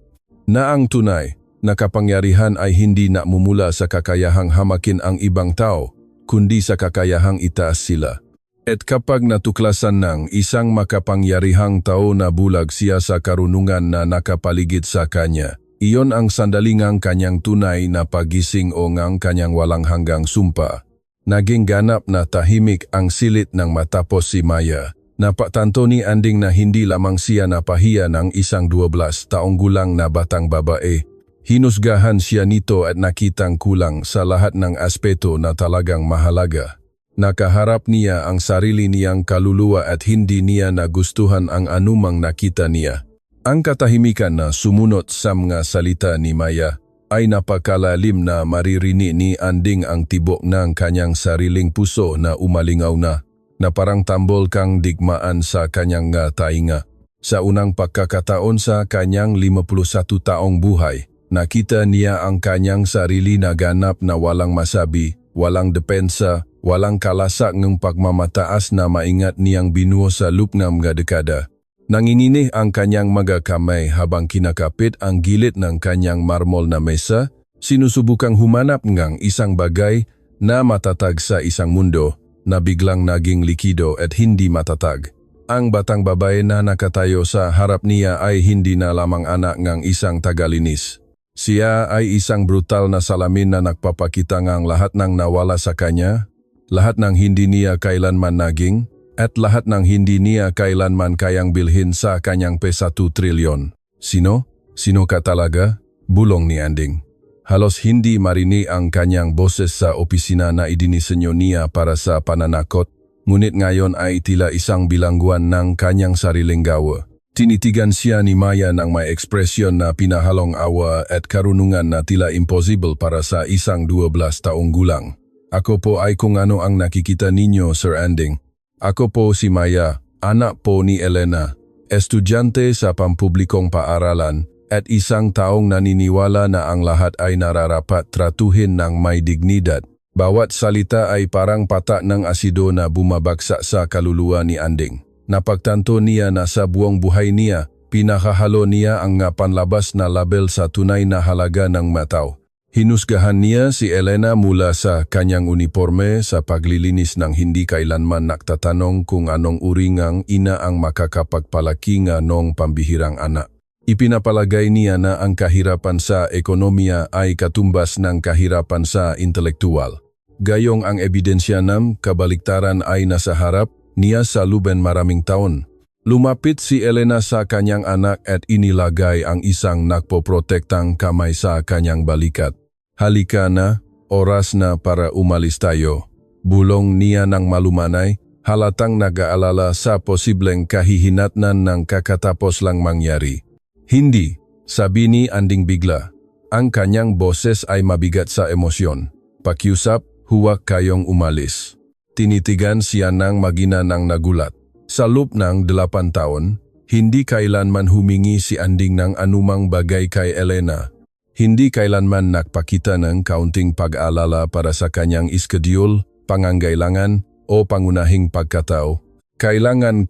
Na ang tunay na kapangyarihan ay hindi namumula sa kakayahang hamakin ang ibang tao, kundi sa kakayahang itaas sila. At kapag natuklasan ng isang makapangyarihang tao na bulag siya sa karunungan na nakapaligid sa kanya, iyon ang sandalingang kanyang tunay na pagising o ngang kanyang walang hanggang sumpa. Naging ganap na tahimik ang silit ng matapos si Maya. Napatanto ni Anding na hindi lamang siya napahiya ng isang 12 taong gulang na batang babae. Hinusgahan siya nito at nakitang kulang sa lahat ng aspeto na talagang mahalaga. Nakaharap niya ang sarili niyang kaluluwa at hindi niya nagustuhan ang anumang nakita niya. Ang katahimikan na sumunod sa mga salita ni Maya ay napakalalim na maririnig ni Anding ang tibok ng kanyang sariling puso na umalingaw na parang tambol kang digmaan sa kanyang tainga. Sa unang pagkakataon sa kanyang 51 taong buhay, nakita niya ang kanyang sarili na ganap na walang masabi, walang depensa, walang kalasak ng pagmamataas na maingat niyang binuo sa loob ng mga dekada. Nanginginig ang kanyang mga kamay habang kinakapit ang gilid ng kanyang marmol na mesa, sinusubukang humanap ng isang bagay na matatag sa isang mundo na biglang naging likido at hindi matatag. Ang batang babae na nakatayo sa harap niya ay hindi na lamang anak ng isang tagalinis. Siya ay isang brutal na salamin na nagpapakita ng lahat ng nawala sa kanya, lahat ng hindi niya kailanman naging, at lahat ng hindi niya kailanman kayang bilhin sa kanyang ₱1 trilyon. Sino? Sino ka talaga? Bulong ni Anding. Halos hindi marinig ang kanyang boses sa opisina na idinisenyo niya para sa pananakot, ngunit ngayon ay tila isang bilangguan ng kanyang sariling gawa. Tinitigan siya ni Maya ng may ekspresyon na pinahalong awa at karunungan na tila impossible para sa isang 12 taong gulang. Ako po ay kung ano ang nakikita ninyo, Sir Anding. Ako po si Maya, anak po ni Elena, estudyante sa pampublikong paaralan at isang taong naniniwala na ang lahat ay nararapat tratuhin ng may dignidad. Bawat salita ay parang patak ng asido na bumabagsak sa kaluluwa ni Anding. Napagtanto niya na sa buong buhay niya, pinakahalo niya ang panlabas na label sa tunay na halaga ng mataw. Hinusgahan niya si Elena mula sa kanyang uniforme sa paglilinis ng hindi kailanman nagtatanong kung anong uri ngang ina ang makakapagpalaki nga nung pambihirang anak. Ipinapalagay niya na ang kahirapan sa ekonomiya ay katumbas ng kahirapan sa intelektual. Gayong ang ebidensya ng kabaliktaran ay nasa harap niya sa loob ng maraming taon. Lumapit si Elena sa kanyang anak at inilagay ang isang nagpoprotektang kamay sa kanyang balikat. Halika na, oras na para umalis tayo. Bulong niya ng malumanay, halatang nag-aalala sa posibleng kahihinatnan ng kakatapos lang mangyari. Hindi, sabi ni Anding bigla. Ang kanyang boses ay mabigat sa emosyon. Pakiusap, huwag kayong umalis. Tinitigan siya ng magina ng nagulat. Sa loob ng 8 taon, Hindi kailanman humingi si Anding ng anumang bagay kay Elena. Hindi kailanman nagpakita ng kaunting pag-alala para sa kanyang schedule, pangangailangan o pangunahing pagkatao. Kailangan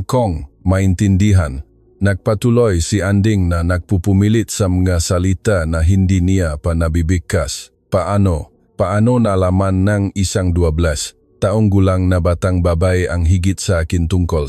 kong maintindihan. Nagpatuloy si Anding na nagpupumilit sa mga salita na hindi niya pa nabibigkas. Paano nalaman ng isang 12 taong gulang na batang babae ang higit sa akin tungkol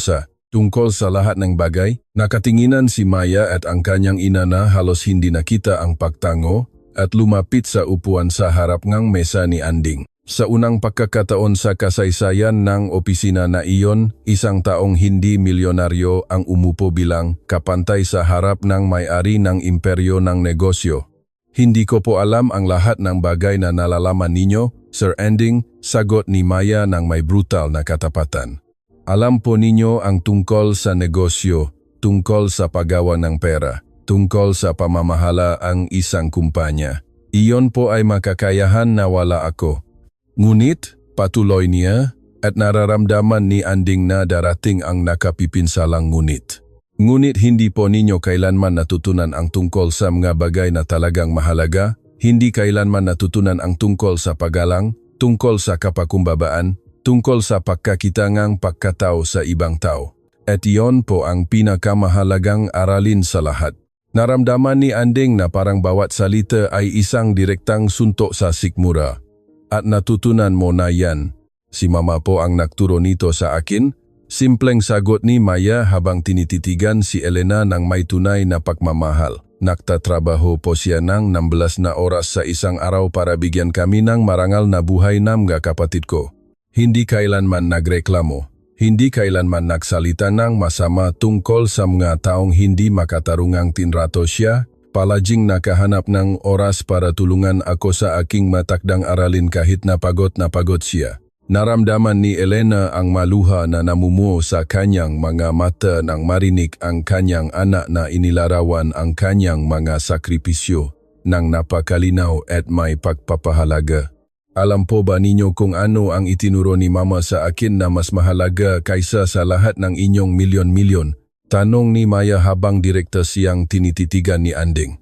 sa lahat ng bagay? Nakatinginan si Maya at ang kanyang ina na halos hindi nakita ang pagtango at lumapit sa upuan sa harap ng mesa ni Anding. Sa unang pagkakataon sa kasaysayan ng opisina na iyon, isang taong hindi milyonaryo ang umupo bilang kapantay sa harap ng may-ari ng imperyo ng negosyo. Hindi ko po alam ang lahat ng bagay na nalalaman ninyo, Sir Anding, sagot ni Maya ng may brutal na katapatan. Alam po ninyo ang tungkol sa negosyo, tungkol sa paggawa ng pera, tungkol sa pamamahala ang isang kumpanya. Iyon po ay makakayahan na wala ako. Ngunit, patuloy niya, at nararamdaman ni Anding na darating ang nakapipinsalang ngunit. Ngunit hindi po ninyo kailanman natutunan ang tungkol sa mga bagay na talagang mahalaga, hindi kailanman natutunan ang tungkol sa paggalang, tungkol sa kapakumbabaan, tungkol sa pagkakitangang pagkatao sa ibang tao. At iyon po ang pinakamahalagang aralin sa lahat. Naramdaman ni Anding na parang bawat salita ay isang direktang suntok sa sikmura. At natutunan mo na yan. Si Mama po ang nagturo nito sa akin. Simpleng sagot ni Maya habang tinititigan si Elena ng may tunay na pagmamahal. Nagtatrabaho po siya ng 16 na oras sa isang araw para bigyan kami ng marangal na buhay ng mga kapatid ko. Hindi kailanman nagreklamo, hindi kailanman nagsalita ng masama tungkol sa mga taong hindi makatarungang tinrato siya, palaging nakahanap ng oras para tulungan ako sa aking matakdang aralin kahit napagod siya. Naramdaman ni Elena ang maluha na namumuo sa kanyang mga mata nang marinig ang kanyang anak na inilarawan ang kanyang mga sakripisyo ng napakalinaw at may pagpapahalaga. Alam po ba ninyo kung ano ang itinuro ni Mama sa akin na mas mahalaga kaysa sa lahat ng inyong milyon-milyon? Tanong ni Maya habang direkta siyang tinititigan ni Anding.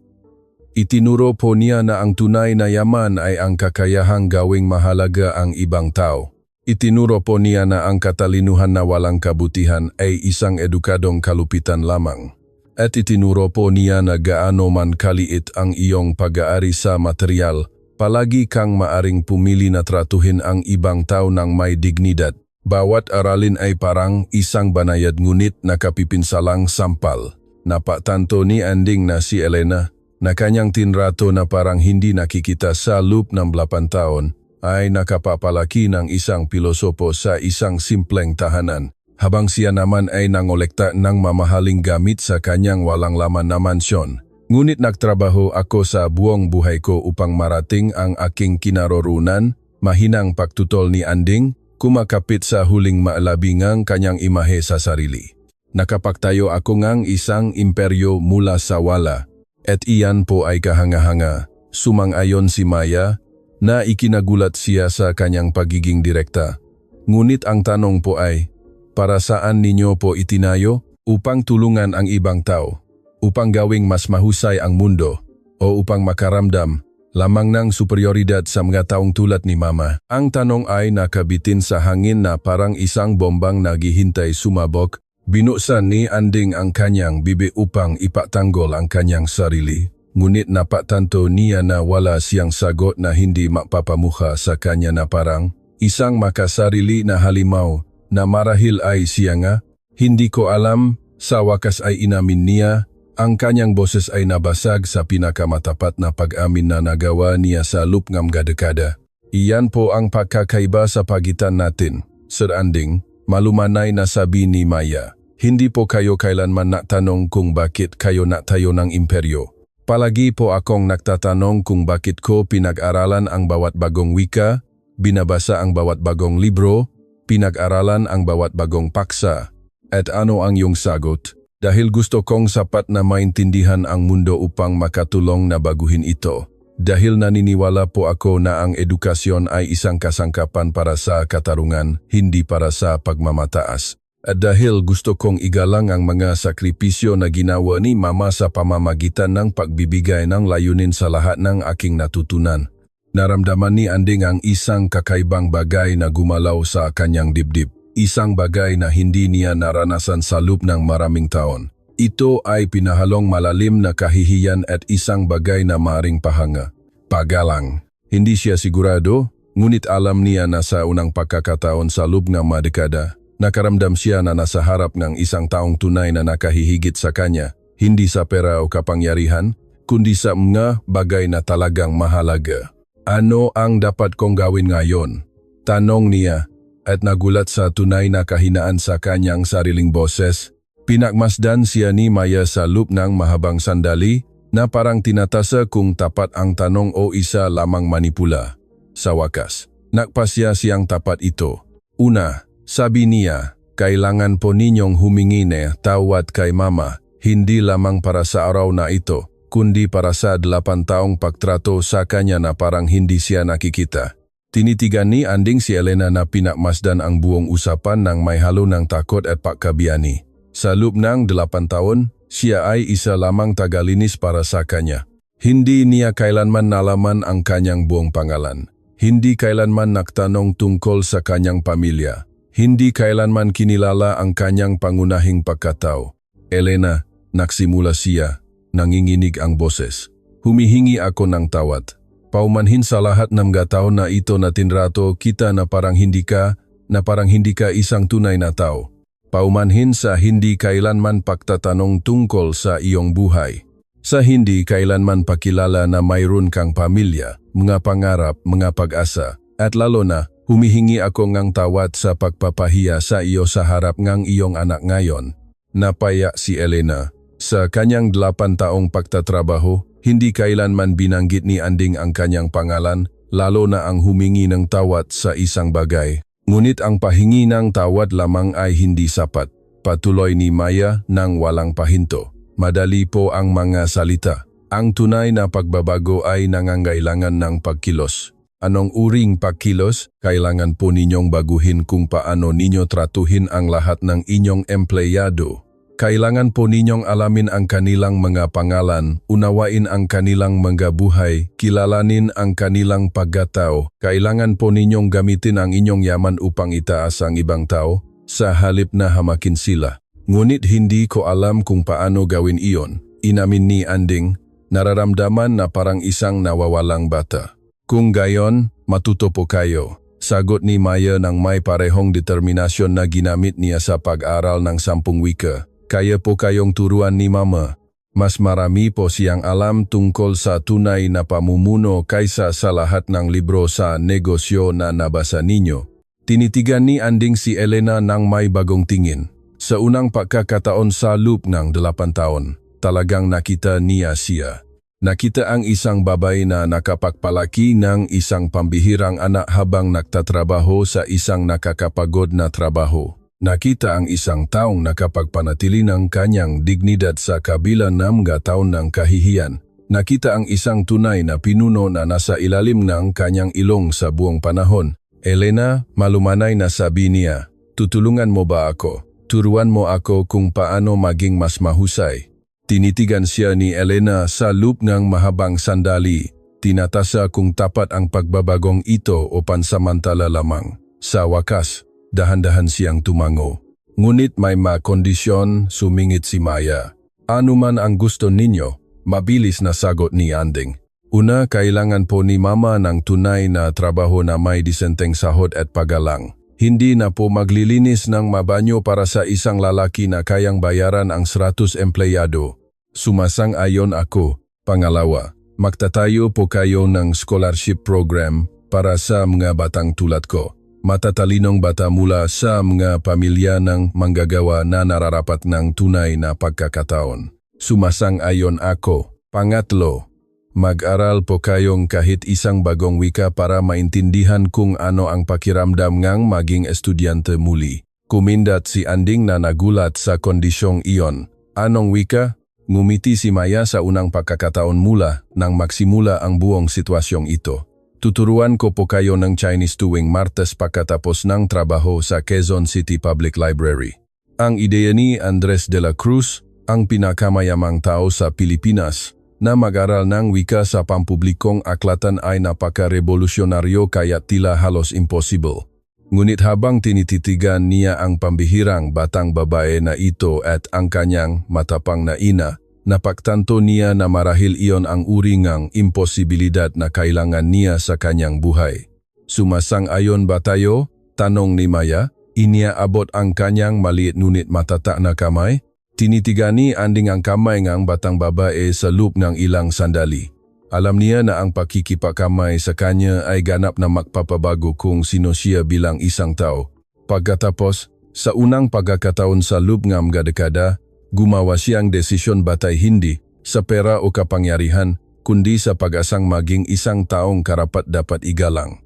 Itinuro po niya na ang tunay na yaman ay ang kakayahang gawing mahalaga ang ibang tao. Itinuro po niya na ang katalinuhan na walang kabutihan ay isang edukadong kalupitan lamang. At itinuro po niya na gaano man kaliit ang iyong pag-aari sa material, palagi kang maaring pumili na tratuhin ang ibang tao ng may dignidad. Bawat aralin ay parang isang banayad ngunit nakapipinsalang sampal. Napatanto ni Anding na si Elena, na kanyang tinrato na parang hindi nakikita sa loob ng 8 taon, ay nakapapalaki ng isang pilosopo sa isang simpleng tahanan, habang siya naman ay nangolekta ng mamahaling gamit sa kanyang walang laman na mansyon. Ngunit nagtrabaho ako sa buong buhay ko upang marating ang aking kinaroroonan, mahinang pagtutol ni Anding, kumakapit sa huling maalabingang kanyang imahe sa sarili. Nakapagtayo ako ngang isang imperyo mula sa wala, at iyan po ay kahanga-hanga. Sumang-ayon si Maya, na ikinagulat siya sa kanyang pagiging direkta. Ngunit ang tanong po ay, para saan ninyo po itinayo? Upang tulungan ang ibang tao? Upang gawing mas mahusay ang mundo, o upang makaramdam lamang ng superioridad sa mga taong tulad ni Mama? Ang tanong ay nakabitin sa hangin na parang isang bombang naghihintay sumabog. Binuksan ni Anding ang kanyang bibi upang ipatanggol ang kanyang sarili. Ngunit napatanto niya na wala siyang sagot na hindi mapapamuha sa kanya na parang isang makasarili na halimaw na marahil ay siya nga. Hindi ko alam, sa wakas ay inamin niya. Ang kanyang boses ay nabasag sa pinakamatapat na pag-amin na nagawa niya sa loob ng mga dekada. Iyan po ang pagkakaiba sa pagitan natin, Sir Anding, malumanay na sabi ni Maya. Hindi po kayo kailanman natanong kung bakit kayo natayo ng imperyo. Palagi po akong nagtatanong kung bakit ko pinag-aralan ang bawat bagong wika, binabasa ang bawat bagong libro, pinag-aralan ang bawat bagong paksa. At ano ang iyong sagot? Dahil gusto kong sapat na maintindihan ang mundo upang makatulong na baguhin ito. Dahil naniniwala po ako na ang edukasyon ay isang kasangkapan para sa katarungan, hindi para sa pagmamataas. At dahil gusto kong igalang ang mga sakripisyo na ginawa ni Mama sa pamamagitan ng pagbibigay ng layunin sa lahat ng aking natutunan, naramdaman ni Anding ang isang kakaibang bagay na gumalaw sa kanyang dibdib. Isang bagay na hindi niya naranasan sa loob ng maraming taon. Ito ay pinahalong malalim na kahihiyan at isang bagay na maring pahanga. Pagalang. Hindi siya sigurado, ngunit alam niya na sa unang pagkakataon sa loob ng mga dekada, nakaramdam siya na nasa harap ng isang taong tunay na nakahihigit sa kanya, hindi sa pera o kapangyarihan, kundi sa mga bagay na talagang mahalaga. Ano ang dapat kong gawin ngayon? Tanong niya, at nagulat sa tunay na kahinaan sa kanyang sariling boses. Pinagmasdan siya ni Maya sa loob ng mahabang sandali na parang tinatasa kung tapat ang tanong o isa lamang manipula. Sa wakas, nagpasya siyang tapat ito. Una, sabi niya, kailangan po ninyong humingi ng tawad kay Mama, hindi lamang para sa araw na ito, kundi para sa 8 taong pagtrato sa kanya na parang hindi siya nakikita. Tinitigan ni Anding si Elena na pinagmasdan ang buong usapan ng may halo ng takot at pagkabiani. Sa loob ng 8 taon, siya ay isa lamang tagalinis para sa kanya. Hindi niya kailanman nalaman ang kanyang buong pangalan. Hindi kailanman nagtanong tungkol sa kanyang pamilya. Hindi kailanman kinilala ang kanyang pangunahing pagkatao. Elena, nagsimula siya. Nanginginig ang boses. Humihingi ako ng tawad. Paumanhin sa lahat ng taon na ito na tinrato kita na parang hindi ka isang tunay na tao. Paumanhin sa hindi kailanman pagtatanong tungkol sa iyong buhay. Sa hindi kailanman pakilala na mayroon kang pamilya, mga pangarap, mga pag-asa, at lalo na humihingi ako ng tawad sa pagpapahiya sa iyo sa harap ng iyong anak ngayon. Napaya si Elena. Sa kanyang 8 taong pagtatrabaho, hindi kailanman binanggit ni Anding ang kanyang pangalan, lalo na ang humingi ng tawad sa isang bagay. Ngunit ang pahingi ng tawad lamang ay hindi sapat. Patuloy ni Maya nang walang pahinto. Madali po ang mga salita. Ang tunay na pagbabago ay nangangailangan ng pagkilos. Anong uring pagkilos? Kailangan po ninyong baguhin kung paano ninyo tratuhin ang lahat ng inyong empleyado. Kailangan po ninyong alamin ang kanilang mga pangalan, unawain ang kanilang mga buhay, kilalanin ang kanilang pagkatao. Kailangan po ninyong gamitin ang inyong yaman upang itaas ang ibang tao, sa halip na hamakin sila. Ngunit hindi ko alam kung paano gawin iyon. Inamin ni Anding, nararamdaman na parang isang nawawalang bata. Kung gayon, matuto po kayo. Sagot ni Maya ng may parehong determinasyon na ginamit niya sa pag-aral ng 10 wika. Kaya po kayong turuan ni Mama. Mas marami po siyang alam tungkol sa tunay na pamumuno kaysa sa lahat ng libro sa negosyo na nabasa ninyo. Tinitigan ni Anding si Elena ng may bagong tingin. Sa unang pagkakataon sa loob ng 8 taon, talagang nakita niya siya. Nakita ang isang babae na nakapagpalaki ng isang pambihirang anak habang nagtatrabaho sa isang nakakapagod na trabaho. Nakita ang isang taong nakapagpanatili ng kanyang dignidad sa kabila ng mga taon ng kahihiyan. Nakita ang isang tunay na pinuno na nasa ilalim ng kanyang ilong sa buong panahon. Elena, malumanay na sabi niya, tutulungan mo ba ako? Turuan mo ako kung paano maging mas mahusay. Tinitigan siya ni Elena sa loob ng mahabang sandali. Tinatasa kung tapat ang pagbabagong ito o pansamantala lamang. Sa wakas, dahan-dahan siyang tumango. Ngunit may kondisyon, sumingit si Maya. Ano man ang gusto ninyo, mabilis na sagot ni Anding. Una, kailangan po ni Mama ng tunay na trabaho na may disenteng sahod at pagalang. Hindi na po maglilinis ng mabanyo para sa isang lalaki na kayang bayaran ang 100 empleyado. Sumasang-ayon ako. Pangalawa, magtatayo po kayo ng scholarship program para sa mga batang tulad ko. Matatalinong bata mula sa mga pamilya ng manggagawa na nararapat ng tunay na pagkakataon. Sumasang-ayon ako. Pangatlo, mag-aral po kayong kahit isang bagong wika para maintindihan kung ano ang pakiramdam ngang maging estudyante muli. Kumindat si Anding na nagulat sa kondisyong iyon. Anong wika? Ngumiti si Maya sa unang pagkakataon mula nang magsimula ang buong sitwasyong ito. Tuturuan ko po kayo ng Chinese tuwing Martes pagkatapos ng trabaho sa Quezon City Public Library. Ang ideya ni Andres de la Cruz, ang pinakamayamang tao sa Pilipinas, na mag-aral ng wika sa pampublikong aklatan ay napaka-revolusyonaryo kaya tila halos impossible. Ngunit habang tinititigan niya ang pambihirang batang babae na ito at ang kanyang matapang na ina, napagtanto niya na marahil iyon ang uri ng imposibilidad na kailangan niya sa kanyang buhay. Sumasang-ayon ba tayo? Tanong ni Maya. Iniaabot ang kanyang maliit ngunit matata na kamay. Tinitigan ni Anding ang kamay ng batang babae sa loob ng ilang sandali. Alam niya na ang pakikipakamay sa kanya ay ganap na magpapabago kung sino siya bilang isang tao. Pagkatapos, sa unang pagkakataon sa loob ng mga dekada, gumawa siyang desisyon batay hindi sa pera o kapangyarihan, kundi sa pag-asang maging isang taong karapat dapat igalang.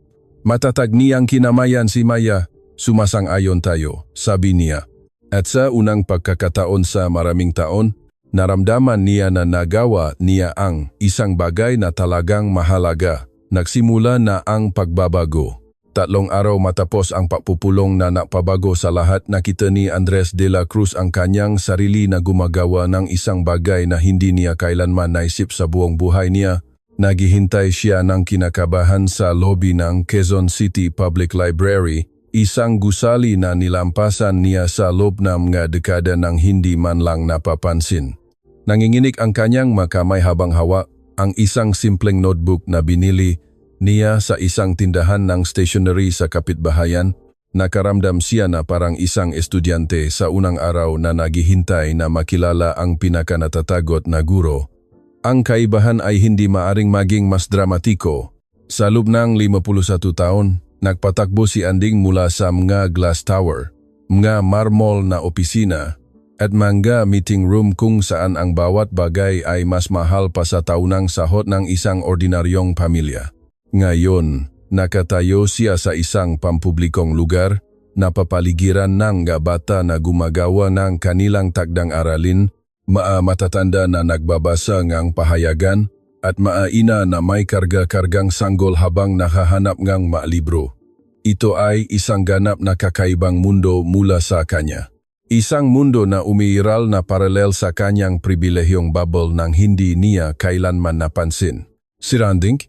Matatag niyang kinamayan si Maya. Sumasang-ayon tayo, sabi niya. At sa unang pagkakataon sa maraming taon, naramdaman niya na nagawa niya ang isang bagay na talagang mahalaga. Nagsimula na ang pagbabago. 3 araw matapos ang pagpupulong na napabago sa lahat, nakita ni Andres de la Cruz ang kanyang sarili na gumagawa ng isang bagay na hindi niya kailanman naisip sa buong buhay niya. Naghihintay siya ng kinakabahan sa lobby ng Quezon City Public Library. Isang gusali na nilampasan niya sa loob ng mga dekada nang hindi man lang napapansin. Nanginginig ang kanyang makamay habang hawak ang isang simpleng notebook na binili niya sa isang tindahan ng stationery sa kapitbahayan. Nakaramdam siya na parang isang estudyante sa unang araw na naghihintay na makilala ang pinakanatatagot na guro. Ang kaibahan ay hindi maaring maging mas dramatiko. Sa loob ng 51 taon, nagpatakbo si Anding mula sa mga glass tower, mga marmol na opisina, at mga meeting room kung saan ang bawat bagay ay mas mahal pa sa taunang sahod ng isang ordinaryong pamilya. Ngayon, nakatayo siya sa isang pampublikong lugar, napapaligiran ng mga bata na gumagawa ng kanilang takdang aralin, matatanda na nagbabasa ng pahayagan, at maaina na may karga-kargang sanggol habang nakahanap ng libro. Ito ay isang ganap na kakaibang mundo mula sa kanya. Isang mundo na umiiral na paralel sa kanyang pribilehiyong bubble nang hindi niya kailanman napansin. Si Randing,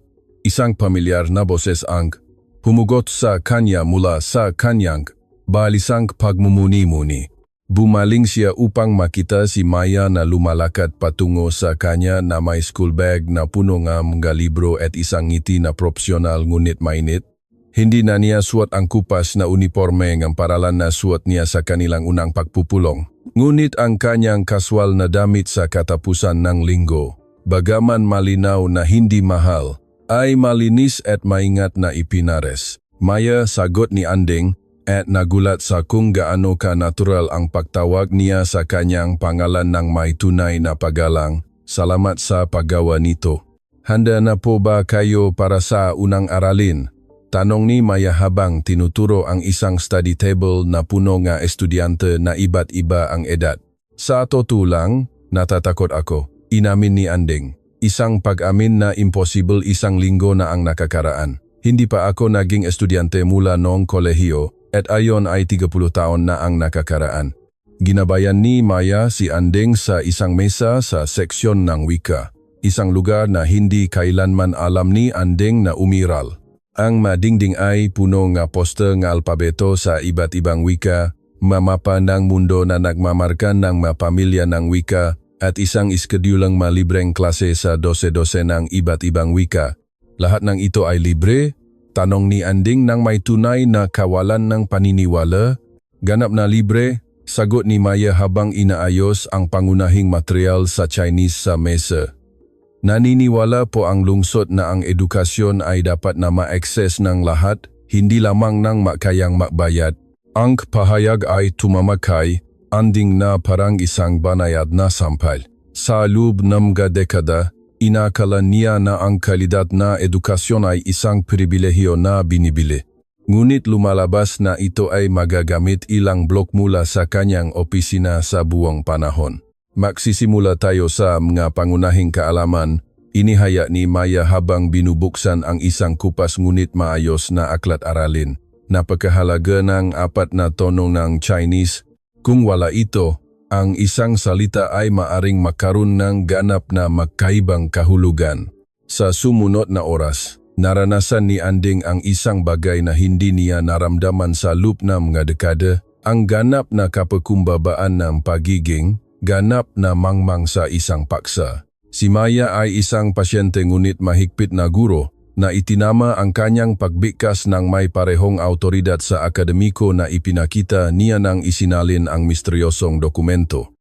isang pamilyar na boses ang humugot sa kanya mula sa kanyang balisang pagmumuni-muni. Bumaling siya upang makita si Maya na lumalakad patungo sa kanya na may school bag na puno ng mga libro at isang ngiti na propsyonal ngunit mainit. Hindi na niya suot ang kupas na uniforme ng paralan na suot niya sa kanilang unang pagpupulong. Ngunit ang kanyang kaswal na damit sa katapusan ng linggo, bagaman malinaw na hindi mahal, ay malinis at maingat na ipinares. Maya, sagot ni Anding, at nagulat sa kung gaano ka-natural ang pagtawag niya sa kanyang pangalan ng may tunay na paggalang. Salamat sa paggawa nito. Handa na po ba kayo para sa unang aralin? Tanong ni Maya habang tinuturo ang isang study table na puno ng estudyante na iba't iba ang edad. Sa totoo lang, natatakot ako, inamin ni Anding. Isang pag-amin na impossible isang linggo na ang nakakaraan. Hindi pa ako naging estudyante mula noong kolehiyo, at ayon ay 30 taon na ang nakakaraan. Ginabayan ni Maya si Anding sa isang mesa sa seksyon ng wika, isang lugar na hindi kailanman alam ni Anding na umiral. Ang madingding ay puno ng poster ng alpabeto sa iba't ibang wika, mamapa ng mundo na nagmamarka ng mga pamilya ng wika, at isang iskedyulang malibreng klase sa 12-12 ng iba't ibang wika. Lahat ng ito ay libre? Tanong ni Anding nang may tunay na kawalan ng paniniwala. Ganap na libre, sagot ni Maya habang inaayos ang pangunahing material sa Chinese sa mesa. Naniniwala po ang lungsod na ang edukasyon ay dapat na ma-access ng lahat, hindi lamang ng makayang makbayad. Ang pahayag ay tumamakay, Anding na parang isang banayad na sampal. Sa loob ng mga dekada, inakala niya na ang kalidad na edukasyon ay isang pribilehiyo na binibili. Ngunit lumalabas na ito ay magagamit ilang blok mula sa kanyang opisina sa buong panahon. Magsisimula tayo sa mga pangunahing kaalaman, inihaya ni Maya habang binubuksan ang isang kupas ngunit maayos na aklat aralin. Napakahalaga ng 4 na tono ng Chinese, Kung wala ito, ang isang salita ay maaring makaroon ng ganap na magkaibang kahulugan. Sa sumunod na oras, naranasan ni Anding ang isang bagay na hindi niya naramdaman sa loob ng mga dekada, ang ganap na kapakumbabaan ng pagiging ganap na mangmang sa isang paksa. Si Maya ay isang pasyente ngunit mahigpit na guro na itinama ang kanyang pagbigkas ng may parehong autoridad sa akademiko na ipinakita niya nang isinalin ang misteryosong dokumento.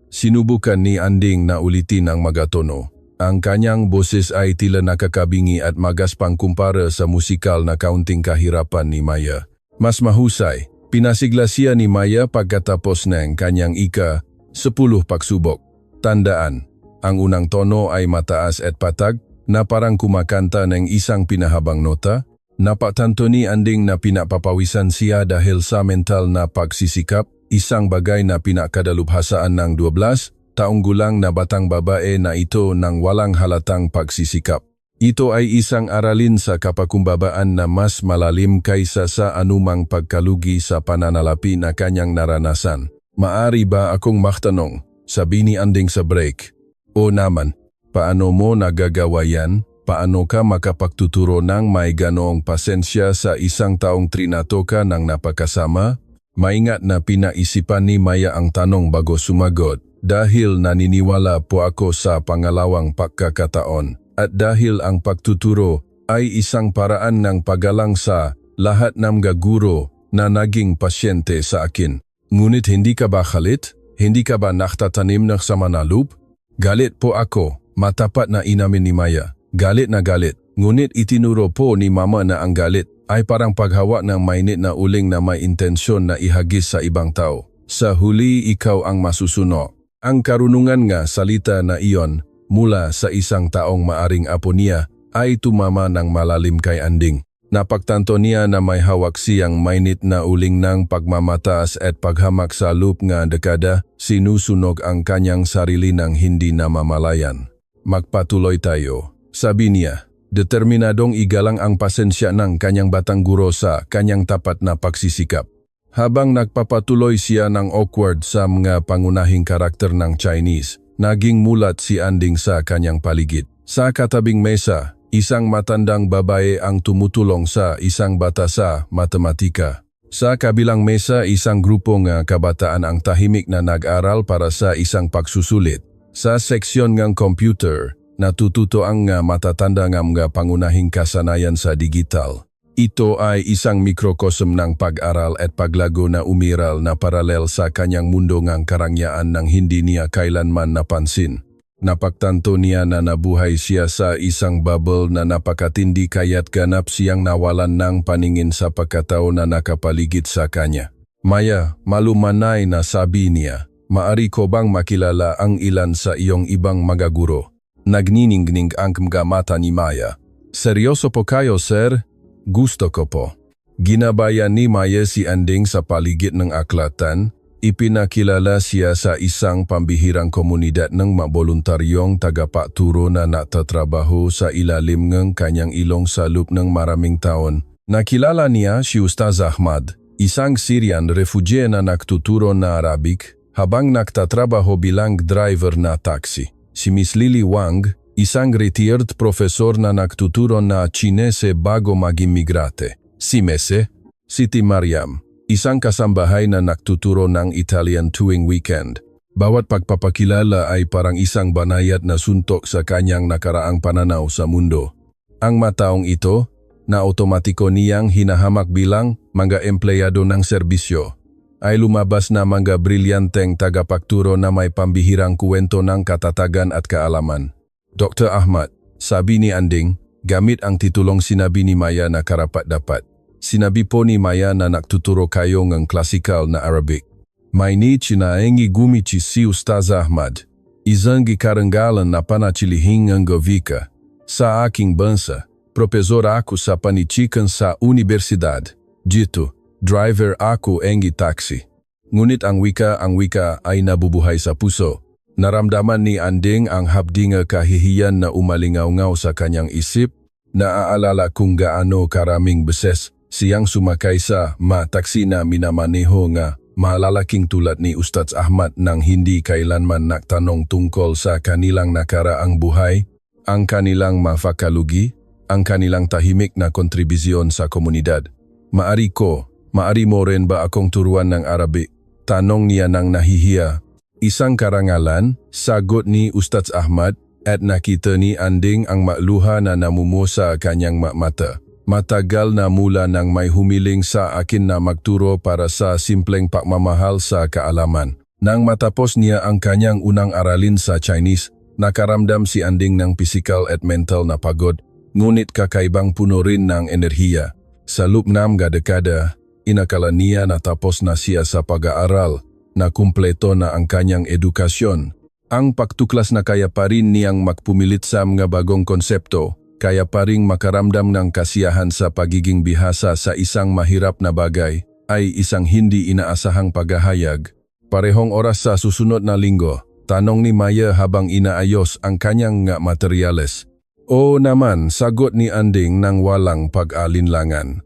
Sinubukan ni Anding na ulitin ang magatono. Ang kanyang boses ay tila nakakabingi at magaspang kumpara sa musikal na kaunting kahirapan ni Maya. Mas mahusay, pinasigla siya ni Maya pagkatapos ng kanyang ika-10 pagsubok. Tandaan, ang unang tono ay mataas at patag, na parang kumakanta ng isang pinahabang nota. Napatanto ni Anding na pinapapawisan siya dahil sa mental na pagsisikap, isang bagay na pinakadalubhasaan ng 12 taong gulang na batang babae na ito ng walang halatang pagsisikap. Ito ay isang aralin sa kapakumbabaan na mas malalim kaysa sa anumang pagkalugi sa pananalapi na kanyang naranasan. Maari ba akong magtanong? Sabi ni Anding sa break. O naman. Paano mo nagagawa yan? Paano ka makapagtuturo ng may ganoong pasensya sa isang taong trinato ka ng napakasama? Maingat na pinaisipan ni Maya ang tanong bago sumagot. Dahil naniniwala po ako sa pangalawang pagkakataon at dahil ang pagtuturo ay isang paraan ng paggalang sa lahat ng guro na naging pasyente sa akin. Ngunit hindi ka ba galit? Hindi ka ba nakatanim ng sama na loob? Galit po ako. Matapat na inamin ni Maya. Galit na galit. Ngunit itinuro po ni Mama na ang galit ay parang paghawak ng mainit na uling na may intensyon na ihagis sa ibang tao. Sa huli ikaw ang masusuno. Ang karunungan nga salita na iyon mula sa isang taong maaring apo niya ay tumama ng malalim kay Anding. Napagtanto niya na may hawak siyang mainit na uling ng pagmamataas at paghamak sa loob nga dekada, sinusunog ang kanyang sarili ng hindi namamalayan. Magpatuloy tayo, sabi niya. Determinadong igalang ang pasensya ng kanyang batang guro sa kanyang tapat na pagsisikap. Habang nagpapatuloy siya ng awkward sa mga pangunahing karakter ng Chinese, naging mulat si Anding sa kanyang paligid. Sa katabing mesa, isang matandang babae ang tumutulong sa isang bata sa matematika. Sa kabilang mesa, isang grupo ng kabataan ang tahimik na nag-aral para sa isang pagsusulit. Sa seksyon ng computer, natututo ang matatanda ng mga pangunahing kasanayan sa digital. Ito ay isang mikrokosm ng pag-aral at paglago na umiral na paralel sa kanyang mundo ng karangyaan ng hindi niya kailanman napansin. Napagtanto niya na nabuhay siya sa isang bubble na napakatindi kaya't ganap siyang nawalan ng paningin sa pagkatao na nakapaligid sa kanya. Maya, malumanay na sabi niya. Maari ko bang makilala ang ilan sa iyong ibang mga guro? Nagniningning ang mga mata ni Maya. Seryoso po kayo, sir? Gusto ko po. Ginabayan ni Maya si Anding sa paligid ng aklatan. Ipinakilala siya sa isang pambihirang komunidad ng maboluntaryong tagapaturo na natatrabaho sa ilalim ng kanyang ilong sa loob ng maraming taon. Nakilala niya si Ustaz Ahmad, isang Syrian refugee na nagtuturo na Arabic, habang nagtatrabaho bilang driver na taxi. Si Miss Lily Wang, isang retired profesor na nagtuturo na Chinese bago mag-imigrate. Si Mese, Siti Mariam, isang kasambahay na nagtuturo ng Italian tuwing weekend. Bawat pagpapakilala ay parang isang banayad na suntok sa kanyang nakaraang pananaw sa mundo. Ang mataong ito, na otomatiko niyang hinahamak bilang mga empleyado ng serbisyo, ay lumabas na mga brilyanteng tagapagturo na may pambihirang kuwento ng katatagan at kaalaman. Dr. Ahmad, sabi ni Anding, gamit ang titulong sinabi ni Maya na karapat-dapat. Sinabi po ni Maya na nagtuturo kayo ng klasikal na Arabic. May ni chinaengi gumichi si Ustaz Ahmad, isang gikarangalan na panatilihin ng gavika. Sa aking bansa, profesor ako sa panichikan sa universidad. Dito, driver ako engi taxi. Ngunit ang wika ay nabubuhay sa puso. Naramdaman ni Anding ang habdinga kahihiyan na umalingaw-ngaw sa kanyang isip. Naaalala kung gaano karaming beses siyang sumakay sa taxi na minamaneho nga malalaking tulad ni Ustaz Ahmad nang hindi kailanman nagtanong tungkol sa kanilang nakaraang buhay, ang kanilang mafakalugi, ang kanilang tahimik na kontribusyon sa komunidad. Maari mo rin ba akong turuan ng Arabic? Tanong niya nang nahihiya. Isang karangalan, sagot ni Ustaz Ahmad, at nakita ni Anding ang makluha na namumuo sa kanyang mata. Matagal na mula nang may humiling sa akin na magturo para sa simpleng pagmamahal sa kaalaman. Nang matapos niya ang kanyang unang aralin sa Chinese, nakaramdam si Anding ng physical at mental na pagod, ngunit kakaibang puno rin ng enerhiya. Sa loob ng dekada, inakala niya na tapos na siya sa pag-aaral, na kumpleto na ang kanyang edukasyon. Ang pagtuklas na kaya pa rin niyang magpumilit sa mga bagong konsepto, kaya pa ring makaramdam ng kasiyahan sa pagiging bihasa sa isang mahirap na bagay, ay isang hindi inaasahang paghahayag. Parehong oras sa susunod na linggo, tanong ni Maya habang inaayos ang kanyang nga materyales. Oo naman, sagot ni Anding nang walang pag-alinlangan.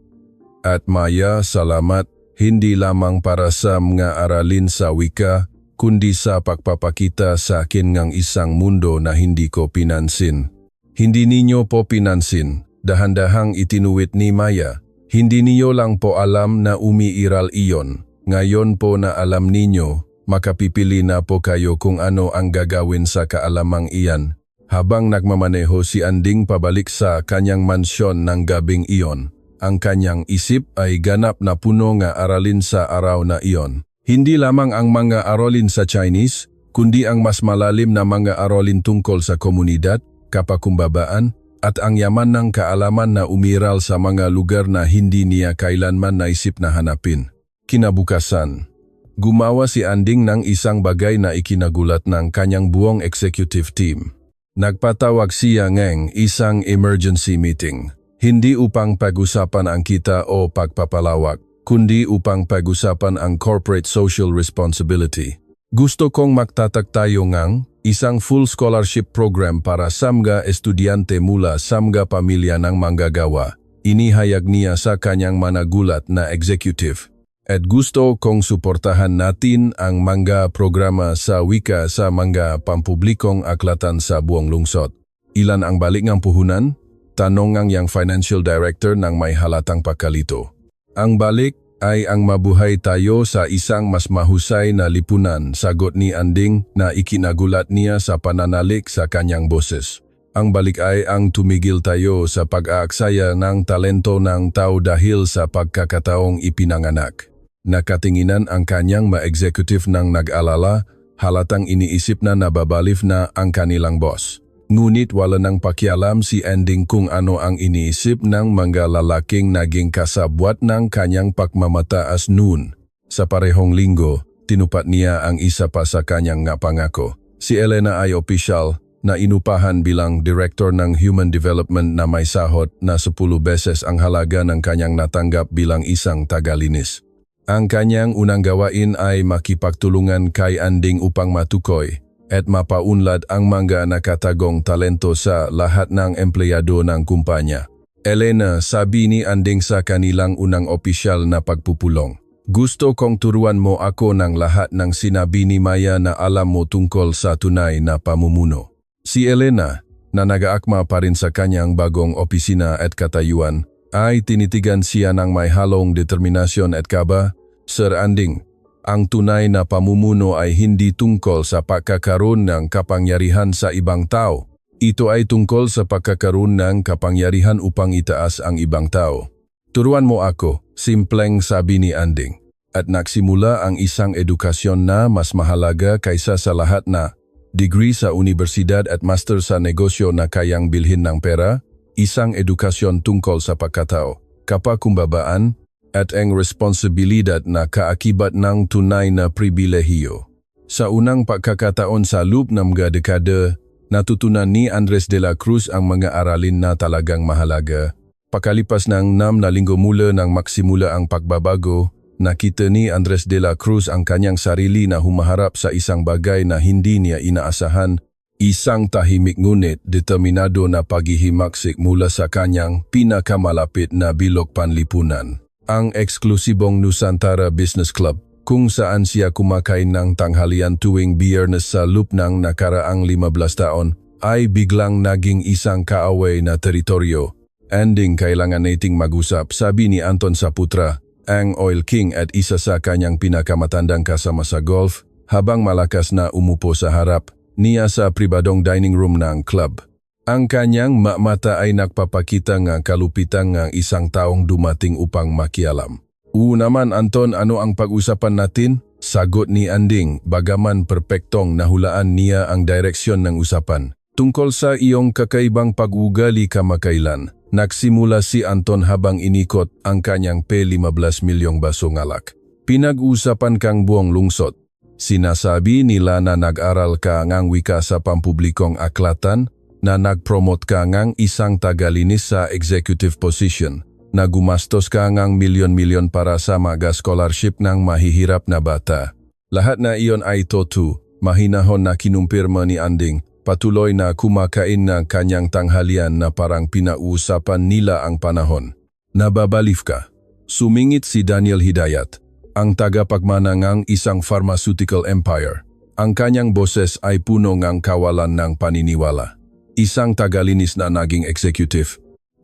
At Maya, salamat, hindi lamang para sa mga aralin sa wika, kundi sa pagpapakita sa akin ng isang mundo na hindi ko pinansin. Hindi ninyo po pinansin, dahan-dahang itinuwit ni Maya. Hindi niyo lang po alam na umiiral iyon. Ngayon po na alam ninyo, makapipili na po kayo kung ano ang gagawin sa kaalamang iyan. Habang nagmamaneho si Anding pabalik sa kanyang mansyon ng gabing iyon, ang kanyang isip ay ganap na puno nga aralin sa araw na iyon. Hindi lamang ang mga aralin sa Chinese, kundi ang mas malalim na mga aralin tungkol sa komunidad, kapakumbabaan, at ang yaman ng kaalaman na umiral sa mga lugar na hindi niya kailanman naisip na hanapin. Kinabukasan, gumawa si Anding ng isang bagay na ikinagulat ng kanyang buong executive team. Nagpatawag siya ng isang emergency meeting, hindi upang pag-usapan ang kita o pagpapalawak, kundi upang pag-usapan ang corporate social responsibility. Gusto kong magtatag tayo ng isang full scholarship program para sa mga estudyante mula sa mga pamilya ng manggagawa. Inihayag niya sa kanyang managulat na executive. At gusto kong suportahan natin ang mga programa sa wika sa mga pampublikong aklatan sa buong lungsod. Ilan ang balik ng puhunan? Tanong ng yang financial director ng may halatang pakalito. Ang balik ay ang mabuhay tayo sa isang mas mahusay na lipunan, sagot ni Anding na ikinagulat niya sa pananalik sa kanyang boses. Ang balik ay ang tumigil tayo sa pag-aaksaya ng talento ng tao dahil sa pagkakataong ipinanganak. Nakatinginan ang kanyang ma-executive nang nag-alala, halatang iniisip na nababalif na ang kanilang boss. Ngunit wala nang pakialam si Anding kung ano ang iniisip ng mga lalaking naging kasabwat ng kanyang pagmamataas noon. Sa parehong linggo, tinupad niya ang isa pa sa kanyang nga pangako. Si Elena ay opisyal na inupahan bilang Director ng Human Development na may sahot na 10 beses ang halaga ng kanyang natanggap bilang isang tagalinis. Ang kanyang unang gawain ay makipagtulungan kay Anding upang matukoy at mapaunlad ang mga nakatagong talento sa lahat ng empleyado ng kumpanya. Elena, sabi ni Anding sa kanilang unang opisyal na pagpupulong. Gusto kong turuan mo ako ng lahat ng sinabi ni Maya na alam mo tungkol sa tunay na pamumuno. Si Elena, na nag-aakma pa rin sa kanyang bagong opisina at katayuan, ay tinitigan siya ng may halong determinasyon at kaba. Sir Anding, ang tunay na pamumuno ay hindi tungkol sa pagkakaroon ng kapangyarihan sa ibang tao. Ito ay tungkol sa pagkakaroon ng kapangyarihan upang itaas ang ibang tao. Turuan mo ako, simpleng sabi ni Anding. At nagsimula ang isang edukasyon na mas mahalaga kaysa sa lahat na degree sa universidad at master sa negosyo na kayang bilhin ng pera, isang edukasyon tungkol sa pagkatao, kapakumbabaan, at ang responsibilidad na kaakibat ng tunay na pribilehiyo. Sa unang pagkakataon sa loob ng mga dekada, natutunan ni Andres de la Cruz ang mga aralin na talagang mahalaga. Pakalipas ng 6 na linggo mula nang maksimula ang pagbabago, nakita ni Andres de la Cruz ang kanyang sarili na humaharap sa isang bagay na hindi niya inaasahan, isang tahimik ngunit determinado na paghihimaksik mula sa kanyang pinakamalapit na bilog panlipunan. Ang eksklusibong Nusantara Business Club, kung saan siya kumakain ng tanghalian tuwing Biyernes sa loop ng nakaraang 15 taon, ay biglang naging isang kaaway na teritoryo. Anding kailangan nating mag-usap, sabi ni Anton sa putra, ang Oil King at isa sa kanyang pinakamatandang kasama sa golf, habang malakas na umupo sa harap niya sa pribadong dining room ng club. Ang kanyang mata ay nagpapakita ng kalupitan ng isang taong dumating upang makialam. Naman Anton, ano ang pag-usapan natin? Sagot ni Anding, bagaman perpektong nahulaan niya ang direksyon ng usapan. Tungkol sa iyong kakaibang pag-ugali kamakailan. Nagsimula si Anton habang inikot ang kanyang P15 milyong basong alak. Pinag-usapan kang buong lungsod. Sinasabi nila na nag-aral ka ngang wika sa pampublikong aklatan, na nag-promote ka ngang isang tagalinis sa executive position, na gumastos ka ngang milyon-milyon para sa mga scholarship ng mahihirap na bata. Lahat na iyon ay totoo, mahinahon na kinumpirma ni Anding. Patuloy na kumakain ng kanyang tanghalian na parang pinauusapan nila ang panahon. Nababalif ka? Sumingit si Daniel Hidayat, ang tagapagmana ng isang pharmaceutical empire. Ang kanyang boses ay puno ng kawalan ng paniniwala. Isang tagalinis na naging executive.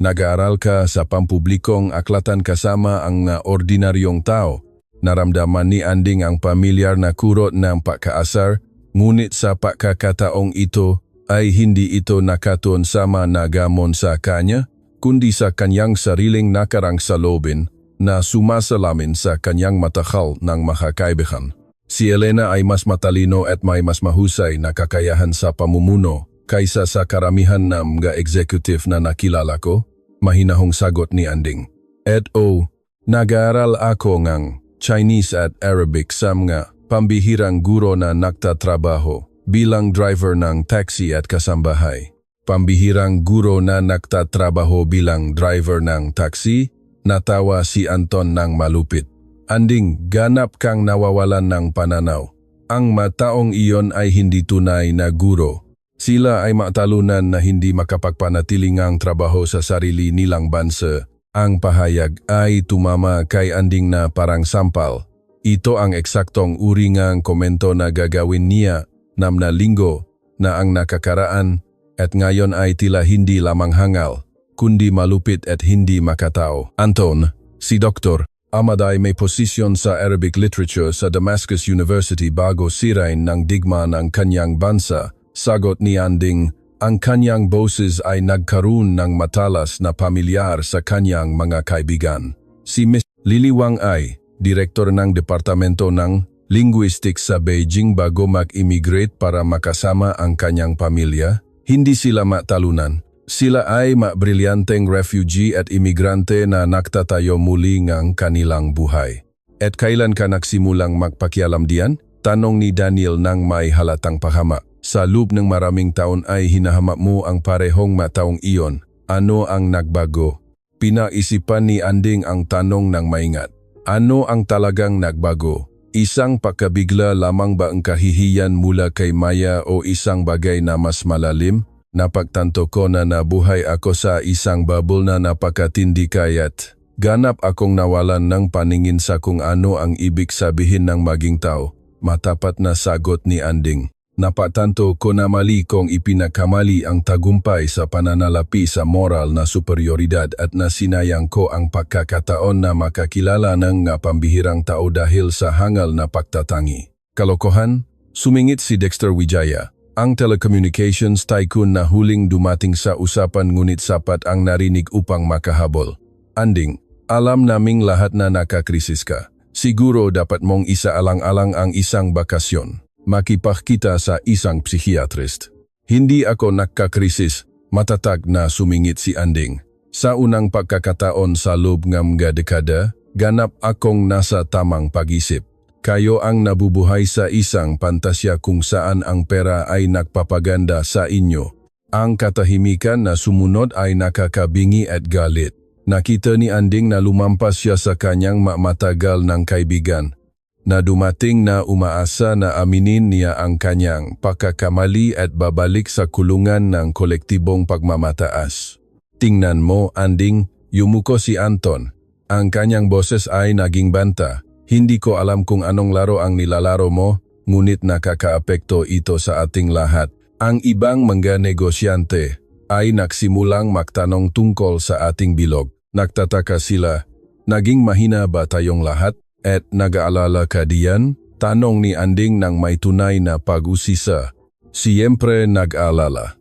Nag-aaral ka sa pampublikong aklatan kasama ang ordinaryong tao. Naramdaman ni Anding ang pamilyar na kurot ng pagkaasar. Ngunit sa pagkakataong ito ay hindi ito nakatuon sama na gamon sa kanya, kundi sa kanyang sariling nakarang salobin na sumasalamin sa kanyang matakal ng makakaibigan. Si Elena ay mas matalino at may mas mahusay na kakayahan sa pamumuno kaysa sa karamihan ng mga executive na nakilala ko, mahinahong sagot ni Anding. Nag-aaral ako ng Chinese at Arabic sa mga pambihirang guro na nagtatrabaho bilang driver ng taxi at kasambahay. Pambihirang guro na nagtatrabaho bilang driver ng taxi, natawa si Anton ng malupit. Anding, ganap kang nawawalan ng pananaw. Ang mataong iyon ay hindi tunay na guro. Sila ay matalunan na hindi makapagpanatiling ang trabaho sa sarili nilang bansa. Ang pahayag ay tumama kay Anding na parang sampal. Ito ang eksaktong uri ng komento na gagawin niya 6 na linggo na ang nakakaraan at ngayon ay tila hindi lamang hangal, kundi malupit at hindi makatao. Anton, si Dr. Ahmad ay may posisyon sa Arabic literature sa Damascus University bago sirain ng digma ng kanyang bansa. Sagot ni Anding, ang kanyang boses ay nagkaroon ng matalas na pamilyar sa kanyang mga kaibigan. Si Miss Lily Wang ay direktor ng Departamento ng Linguistics sa Beijing bago mag-immigrate para makasama ang kanyang pamilya. Hindi sila matalunan. Sila ay brilyanteng refugee at imigrante na nagtatayo muli ng kanilang buhay. At kailan ka nagsimulang magpakialam diyan? Tanong ni Daniel nang may halatang pahama. Sa loob ng maraming taon ay hinahamak mo ang parehong mataong iyon. Ano ang nagbago? Pinaisipan ni Anding ang tanong ng maingat. Ano ang talagang nagbago? Isang pagkabigla lamang ba ang kahihiyan mula kay Maya o isang bagay na mas malalim? Napagtanto ko na nabuhay ako sa isang bubble na napakatindi kaya't ganap akong nawalan ng paningin sa kung ano ang ibig sabihin ng maging tao. Matapat na sagot ni Anding. Napatanto ko na mali kong ipinakamali ang tagumpay sa pananalapi sa moral na superioridad at nasinayang ko ang pagkakataon na makakilala ng pambihirang tao dahil sa hangal na pagtatangi. Kalokohan? Sumingit si Dexter Wijaya, ang telecommunications tycoon na huling dumating sa usapan ngunit sapat ang narinig upang makahabol. Anding, alam naming lahat na nakakrisis ka. Siguro dapat mong isaalang-alang ang isang bakasyon. Makipagkita sa isang psikiatrist. Hindi ako nakakrisis, matatag na sumingit si Anding. Sa unang pagkakataon sa loob ng mga dekada, ganap akong nasa tamang pag-isip. Kayo ang nabubuhay sa isang pantasya kung saan ang pera ay nagpapaganda sa inyo. Ang katahimikan na sumunod ay nakakabingi at galit. Nakita ni Anding na lumampas siya sa kanyang matagal ng kaibigan. Na dumating na umaasa na aminin niya ang kanyang pagkakamali at babalik sa kulungan ng kolektibong pagmamataas. Tingnan mo, Anding, yumuko si Anton. Ang kanyang boses ay naging banta. Hindi ko alam kung anong laro ang nilalaro mo, ngunit nakakaapekto ito sa ating lahat. Ang ibang mga negosyante ay nagsimulang magtanong tungkol sa ating bilog. Nagtataka sila, naging mahina ba tayong lahat? At nag-aalala ka diyan? Tanong ni Anding ng may tunay na pag-usisa. Siyempre nag-aalala.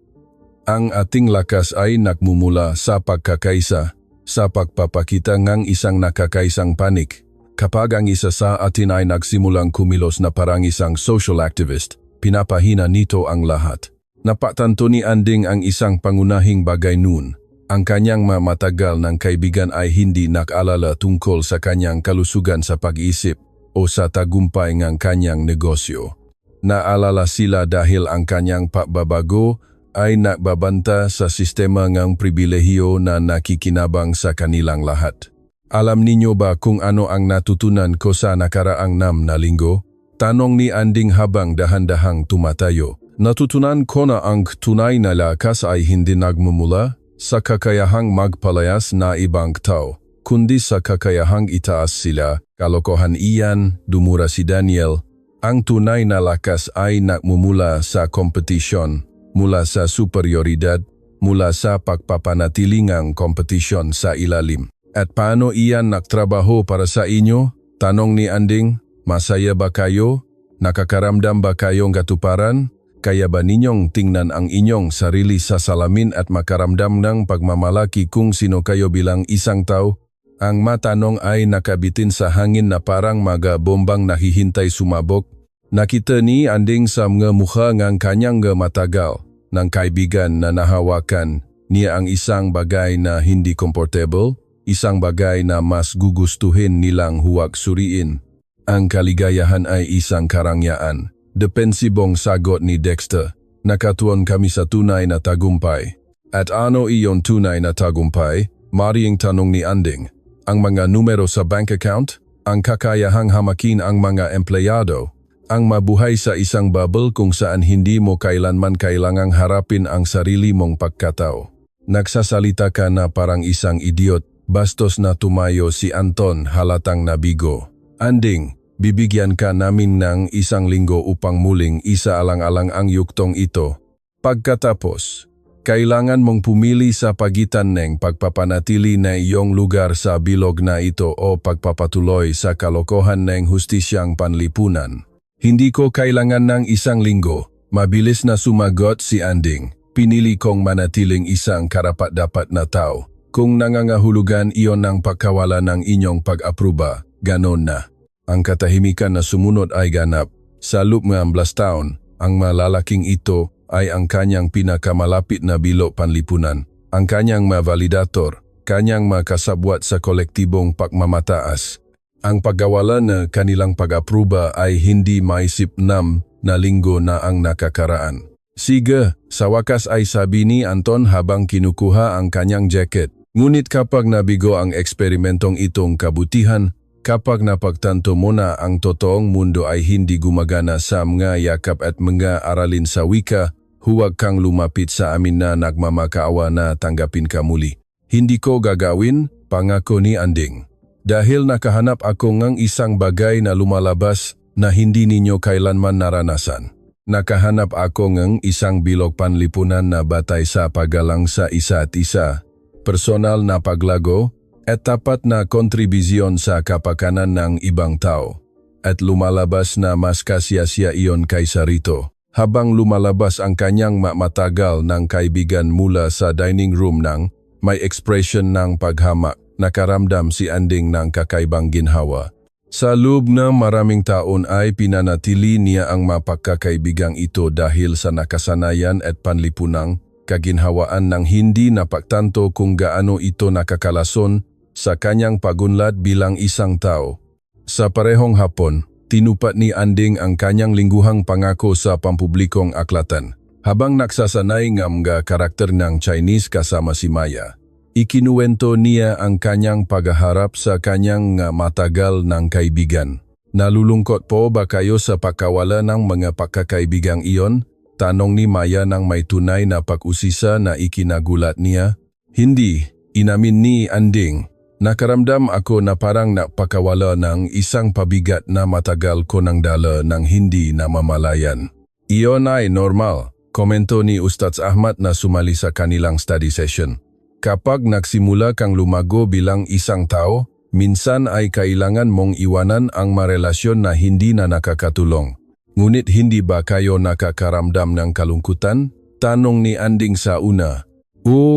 Ang ating lakas ay nagmumula sa pagkakaisa, sa pagpapakita ng isang nakakaisang panik. Kapag ang isa sa atin ay nagsimulang kumilos na parang isang social activist, pinapahina nito ang lahat. Napatanto ni Anding ang isang pangunahing bagay noon. Ang kanyang matagal ng kaibigan ay hindi nag-alala tungkol sa kanyang kalusugan sa pag-iisip o sa tagumpay ng kanyang negosyo. Naalala sila dahil ang kanyang pagbabago ay nagbabanta sa sistema ng pribilehiyo na nakikinabang sa kanilang lahat. Alam ninyo ba kung ano ang natutunan ko sa nakaraang 6 na linggo? Tanong ni Anding habang dahan-dahang tumatayo. Natutunan ko na ang tunay na lakas ay hindi nagmumula sa kakayahang magpalayas na ibang tao, kundi sa kakayahang itaas sila. Kalokohan iyan, dumura si Daniel. Ang tunay na lakas ay nagmumula sa kompetisyon, mula sa superioridad, mula sa pagpapanatilingang kompetisyon sa ilalim. At paano iyan nagtrabaho para sa inyo? Tanong ni Anding. Masaya ba kayo? Nakakaramdam ba kayong katuparan? Kaya ba ninyong tingnan ang inyong sarili sa salamin at makaramdam ng pagmamalaki kung sino kayo bilang isang tao? Ang matanong ay nakabitin sa hangin na parang mga bombang nahihintay sumabog. Nakita ni Anding sa mga mukha ng kanyang matagal ng kaibigan na nahawakan niya ang isang bagay na hindi comfortable, isang bagay na mas gugustuhin nilang huwag suriin. Ang kaligayahan ay isang karangyaan. Depensibong sagot ni Dexter. Nakatuon kami sa tunay na tagumpay. At ano iyon tunay na tagumpay? Maring tanong ni Anding. Ang mga numero sa bank account? Ang kakayahang hamakin ang mga empleyado? Ang mabuhay sa isang bubble kung saan hindi mo kailanman kailangang harapin ang sarili mong pagkatao? Nagsasalita ka na parang isang idiot. Bastos na tumayo si Anton halatang nabigo. Anding, bibigyan ka namin ng 1 linggo upang muling isaalang-alang ang yuktong ito. Pagkatapos, kailangan mong pumili sa pagitan ng pagpapanatili na iyong lugar sa bilog na ito o pagpapatuloy sa kalokohan ng hustisyang panlipunan. Hindi ko kailangan ng 1 linggo. Mabilis na sumagot si Anding. Pinili kong manatiling isang karapat-dapat na tao. Kung nangangahulugan iyon ng pagkawala ng inyong pag-apruba, ganon na. Ang katahimikan na sumunod ay ganap. Sa loob ng 16 taon, ang malalaking ito ay ang kanyang pinakamalapit na bilo panlipunan. Ang kanyang validator, kanyang makasabwat sa kolektibong pagmamataas. Ang pagkawala na kanilang pag-apruba ay hindi maisip 6 na linggo na ang nakakaraan. Sige, sa wakas ay sabi ni Anton habang kinukuha ang kanyang jacket. Ngunit kapag nabigo ang eksperimentong itong kabutihan, kapag napagtanto mo na ang totoong mundo ay hindi gumagana sa mga yakap at mga aralin sa wika, huwag kang lumapit sa amin na nagmamakaawa na tanggapin ka muli. Hindi ko gagawin, pangako ni Anding. Dahil nakahanap ako ng isang bagay na lumalabas na hindi ninyo kailanman naranasan. Nakahanap ako ng isang bilog panlipunan na batay sa paggalang sa isa't isa, personal na paglago, at tapat na kontribusyon sa kapakanan ng ibang tao. At lumalabas na mas kasya-sya iyon kaysa rito. Habang lumalabas ang kanyang matagal ng kaibigan mula sa dining room ng may expression ng paghamak, nakaramdam si Anding ng kakaibang ginhawa. Sa loob ng maraming taon ay pinanatili niya ang mapagkakaibigang ito dahil sa nakasanayan at panlipunang kaginhawaan ng hindi napagtanto kung gaano ito nakakalason sa kanyang pagunlad bilang isang tao. Sa parehong hapon, tinupat ni Anding ang kanyang lingguhang pangako sa pampublikong aklatan. Habang nagsasanay ng mga karakter ng Chinese kasama si Maya, ikinuwento niya ang kanyang paghaharap sa kanyang matagal ng kaibigan. Nalulungkot po ba kayo sa pagkawala ng mga pagkakaibigang iyon? Tanong ni Maya ng may tunay na pag-usisa na ikinagulat niya. Hindi, inamin ni Anding. Nakaramdam ako na parang napakawala ng isang pabigat na matagal ko nang dala ng hindi namamalayan. Iyon ay normal, komento ni Ustaz Ahmad na sumali sa kanilang study session. Kapag nagsimula kang lumago bilang isang tao, minsan ay kailangan mong iwanan ang marelasyon na hindi na nakakatulong. Ngunit hindi ba kayo nakakaramdam ng kalungkutan? Tanong ni Anding sa una.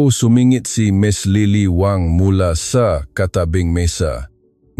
Sumingit si Miss Lily Wang mula sa katabing mesa.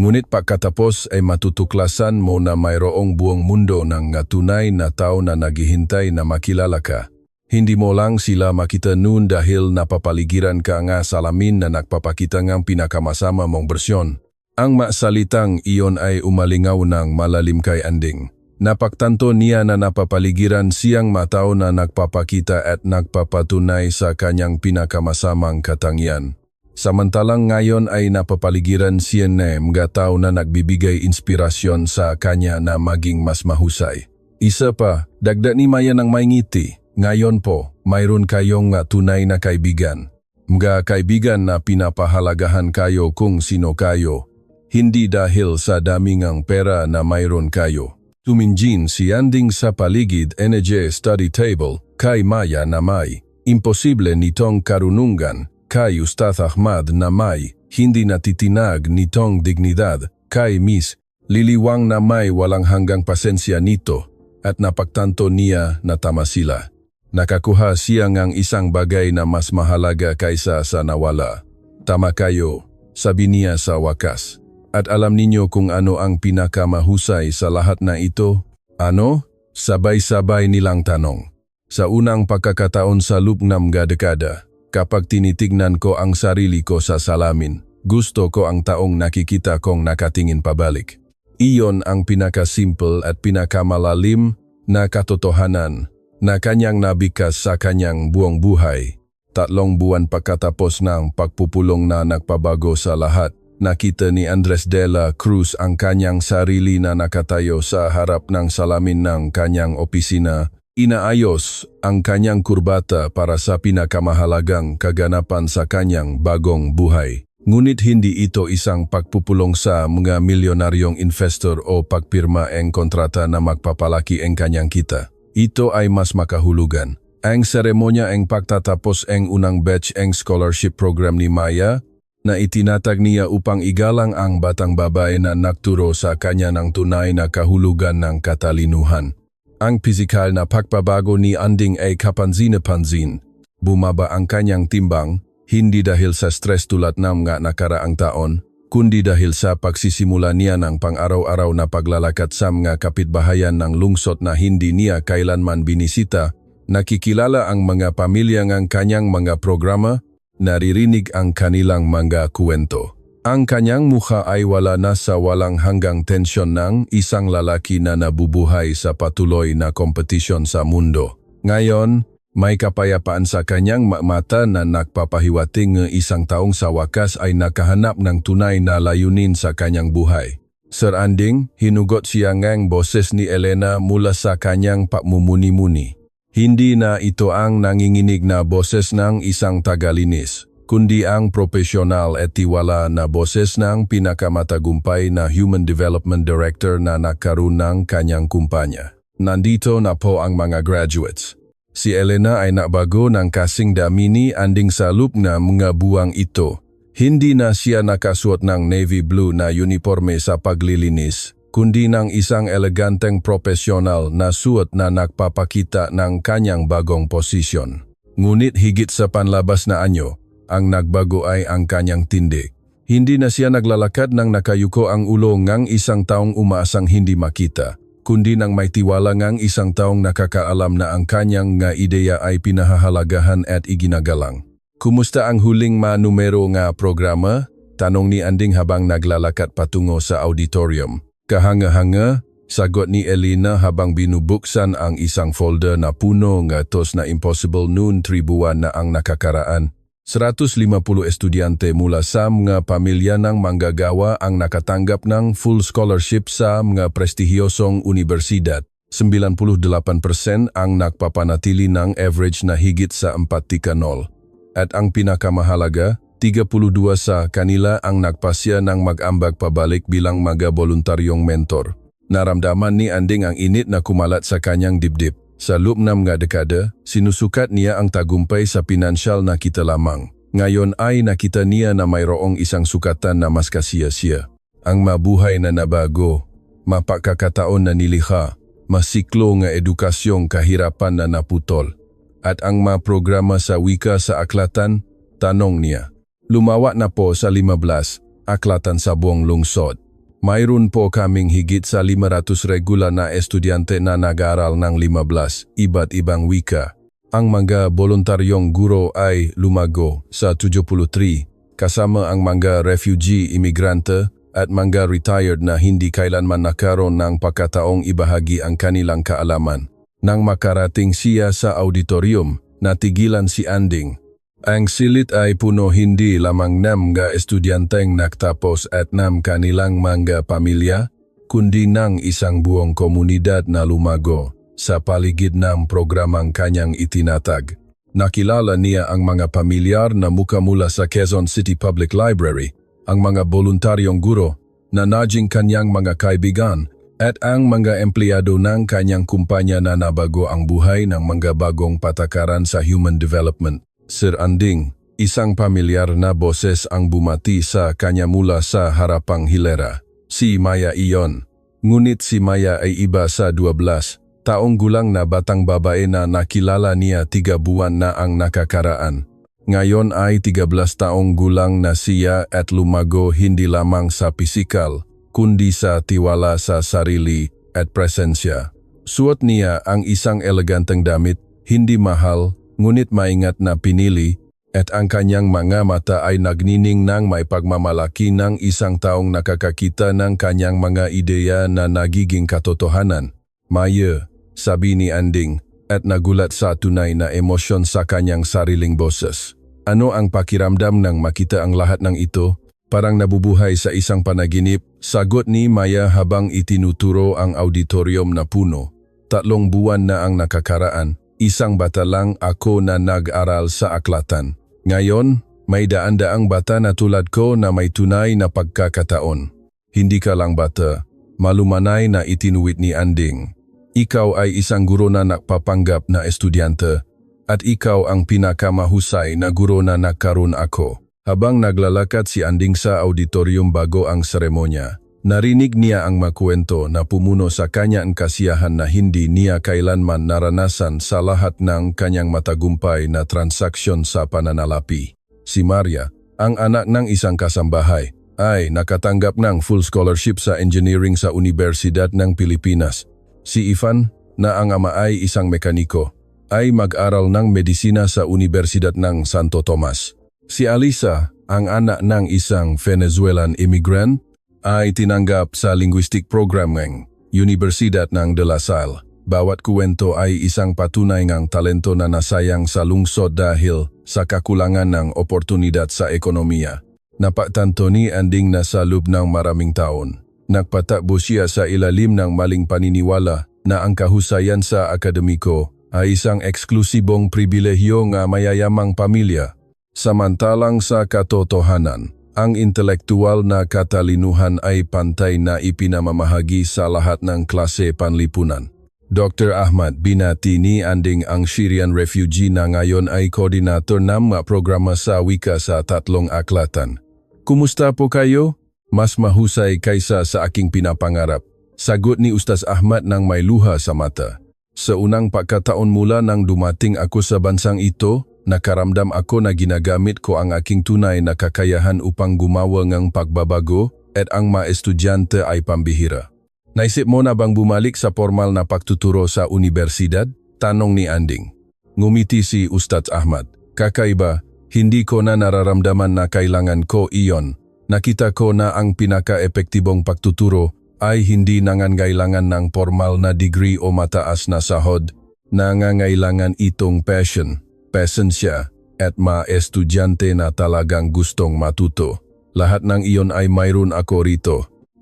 Ngunit pagkatapos ay matutuklasan mo na mayroong buong mundo ng tunay na tao na naghihintay na makilala ka. Hindi mo lang sila makita noon dahil napapaligiran ka nga salamin na nagpapakita ngang pinakamasama mong bersyon. Ang maksalitang iyon ay umalingaw ng malalim kay Anding. Napagtanto niya na napapaligiran siyang matao na nagpapakita at nagpapatunay sa kanyang pinakamasamang katangian. Samantalang ngayon ay napapaligiran siya ng mga tao na nagbibigay inspirasyon sa kanya na maging mas mahusay. Isa pa, dagdag ni Maya ng may ngiti. Ngayon po, mayroon kayong tunay na kaibigan. Mga kaibigan na pinapahalagahan kayo kung sino kayo. Hindi dahil sa dami ng pera na mayroon kayo. Tuminjin si Anding sa paligid NJ study table kay Maya na may imposible nitong karunungan, kay Ustaz Ahmad na may hindi natitinag nitong dignidad, kay Miss Lily Wang na may walang hanggang pasensya nito, at napagtanto niya na tama sila. Nakakuha siya ng isang bagay na mas mahalaga kaysa sa nawala. Tama kayo, sabi niya sa wakas. At alam ninyo kung ano ang pinakamahusay sa lahat na ito? Ano? Sabay-sabay nilang tanong. Sa unang pagkakataon sa loob ng dekada, kapag tinitignan ko ang sarili ko sa salamin, gusto ko ang taong nakikita kong nakatingin pabalik. Iyon ang pinakasimple at pinakamalalim na katotohanan na kanyang nabikas sa kanyang buong buhay. 3 buwan pagkatapos ng pagpupulong na nagpabago sa lahat, nakita ni Andres de la Cruz ang kanyang sarili na nakatayo sa harap ng salamin ng kanyang opisina. Inaayos ang kanyang kurbata para sa pinakamahalagang kaganapan sa kanyang bagong buhay. Ngunit hindi ito isang pagpupulong sa mga milyonaryong investor o pagpirma ng kontrata na magpapalaki ang kanyang kita. Ito ay mas makahulugan. Ang seremonya ang pagtatapos ang unang batch ang scholarship program ni Maya, na itinatag niya upang igalang ang batang babae na nagturo sa kanya ng tunay na kahulugan ng katalinuhan. Ang pisikal na pagbabago ni Anding ay kapansin-pansin. Bumaba ang kanyang timbang, hindi dahil sa stress tulad ng mga nakaraang taon, kundi dahil sa pagsisimula niya ng pang-araw-araw na paglalakad sa mga kapitbahayan ng lungsod na hindi niya kailanman binisita. Nakikilala ang mga pamilya ng kanyang mga programa, naririnig ang kanilang mga kwento. Ang kanyang mukha ay wala na sa walang hanggang tensyon ng isang lalaki na nabubuhay sa patuloy na kompetisyon sa mundo. Ngayon, may kapayapaan sa kanyang mata na nagpapahiwating ng isang taong sa wakas ay nakahanap ng tunay na layunin sa kanyang buhay. Sir Anding, hinugot siya ngang boses ni Elena mula sa kanyang pagmumuni-muni. Hindi na ito ang nanginginig na boses ng isang tagalinis, kundi ang profesional at tiwala na boses ng pinakamatagumpay na Human Development Director na nagkaroon ng kanyang kumpanya. Nandito na po ang mga graduates. Si Elena ay nabago ng kasing dami ni Anding sa loob na mga buwang ito. Hindi na siya nakasuot ng navy blue na uniforme sa paglilinis, kundi ng isang eleganteng profesional na suot na nagpapakita ng kanyang bagong posisyon. Ngunit higit sa panlabas na anyo, ang nagbago ay ang kanyang tindig. Hindi na siya naglalakad ng nakayuko ang ulo ng isang taong umaasang hindi makita, kundi ng may tiwala ng isang taong nakakaalam na ang kanyang nga ideya ay pinahahalagahan at iginagalang. Kumusta ang huling numero nga programa? Tanong ni Anding habang naglalakad patungo sa auditorium. Kahanga-hanga, sagot ni Elena habang binubuksan ang isang folder na puno ng tos na impossible noon 3 buwan na ang nakakaraan. 150 estudyante mula sa mga pamilya ng manggagawa ang nakatanggap ng full scholarship sa mga prestihiyosong universidad. 98% ang nagpapanatili ng average na higit sa 4.0. At ang pinakamahalaga, 32 sa kanila ang nagpasya ng mag-ambag pabalik bilang mga voluntaryong mentor. Naramdaman ni Anding ang init na kumalat sa kanyang dibdib. Sa loob ng mga dekada, sinusukat niya ang tagumpay sa pinansyal na kita lamang. Ngayon ay nakita niya na mayroong isang sukatan na mas kasiya-siya. Ang mabuhay na nabago, mapagkakataon na nilikha, masiklo nga edukasyong kahirapan na naputol. At ang programa sa wika sa aklatan, tanong niya. Lumawa na po sa 15 aklatan sa buong lungsod. Mayroon po kaming higit sa 500 regular na estudyante na nag-aaral ng 15 iba't ibang wika. Ang mga voluntaryong guro ay lumago sa 73, kasama ang mga refugee imigrante at mga retired na hindi kailanman nakaroon ng pagkataong ibahagi ang kanilang kaalaman. Nang makarating siya sa auditorium, natigilan si Anding. Ang silid ay puno hindi lamang ng mga estudyanteng nagtapos at ng kanilang mga pamilya, kundi ng isang buong komunidad na lumago sa paligid ng programang kanyang itinatag. Nakilala niya ang mga pamilyar na muka mula sa Quezon City Public Library, ang mga voluntaryong guro na naging kanyang mga kaibigan at ang mga empleyado ng kanyang kumpanya na nabago ang buhay ng mga bagong patakaran sa human development. Sir Anding, isang pamilyar na boses ang bumati sa kanya mula sa harapang hilera. Si Maya iyon. Ngunit si Maya ay iba sa 12 taong gulang na batang babae na nakilala niya 3 buwan na ang nakakaraan. Ngayon ay 13 taong gulang na siya at lumago hindi lamang sa pisikal, kundi sa tiwala sa sarili at presensya. Suot niya ang isang eleganteng damit, hindi mahal, ngunit maingat na pinili, at ang kanyang mga mata ay nagnining ng may pagmamalaki ng isang taong nakakakita ng kanyang mga ideya na nagiging katotohanan. Maya, sabi ni Anding, at nagulat sa tunay na emosyon sa kanyang sariling boses. Ano ang pakiramdam nang makita ang lahat ng ito? Parang nabubuhay sa isang panaginip, sagot ni Maya habang itinuturo ang auditorium na puno. 3 buwan na ang nakakaraan, isang bata lang ako na nag-aral sa aklatan. Ngayon, may daan-daang bata na tulad ko na may tunay na pagkakataon. Hindi ka lang bata, malumanay na itinuwit ni Anding. Ikaw ay isang guro na nagpapanggap na estudyante at ikaw ang pinakamahusay na guro na nagkaroon ako. Habang naglalakad si Anding sa auditorium bago ang seremonya, narinig niya ang makwento na pumuno sa kanya ang kasiyahan na hindi niya kailanman naranasan sa lahat ng kanyang matagumpay na transaksyon sa pananalapi. Si Maria, ang anak ng isang kasambahay, ay nakatanggap ng full scholarship sa engineering sa Universidad ng Pilipinas. Si Ivan, na ang ama ay isang mekaniko, ay mag-aral ng medisina sa Universidad ng Santo Tomas. Si Alisa, ang anak ng isang Venezuelan immigrant, ay tinanggap sa linguistic program ng Universidad ng De La Salle. Bawat kuwento ay isang patunay ng talento na nasayang sa lungsod dahil sa kakulangan ng oportunidad sa ekonomiya. Napagtanto ni Anding na sa loob ng maraming taon, nagpatakbo siya sa ilalim ng maling paniniwala na ang kahusayan sa akademiko ay isang eksklusibong pribilehyo ng mayayamang pamilya. Samantalang sa katotohanan, ang intelektual na katalinuhan ay pantay na ipinamamahagi sa lahat ng klase panlipunan. Dr. Ahmad binati ni Anding ang Syrian refugee na ngayon ay koordinator ng programa sa wika sa 3 aklatan. Kumusta po kayo? Mas mahusay kaysa sa aking pinapangarap, sagot ni Ustaz Ahmad nang may luha sa mata. Sa unang pagkataon mula nang dumating ako sa bansang ito, nakaramdam ako na ginagamit ko ang aking tunay na kakayahan upang gumawa ng pagbabago at ang mga estudyante ay pambihira. Naisip mo na bang bumalik sa formal na pagtuturo sa universidad? Tanong ni Anding. Ngumiti si Ustaz Ahmad. Kakaiba, hindi ko na nararamdaman na kailangan ko iyon. Nakita ko na ang pinaka-epektibong pagtuturo ay hindi nangangailangan ng formal na degree o mataas na sahod. Nangangailangan itong passion, pasensya, at mga estudyante na talagang gustong matuto. Lahat ng iyon ay mayroon ako rito.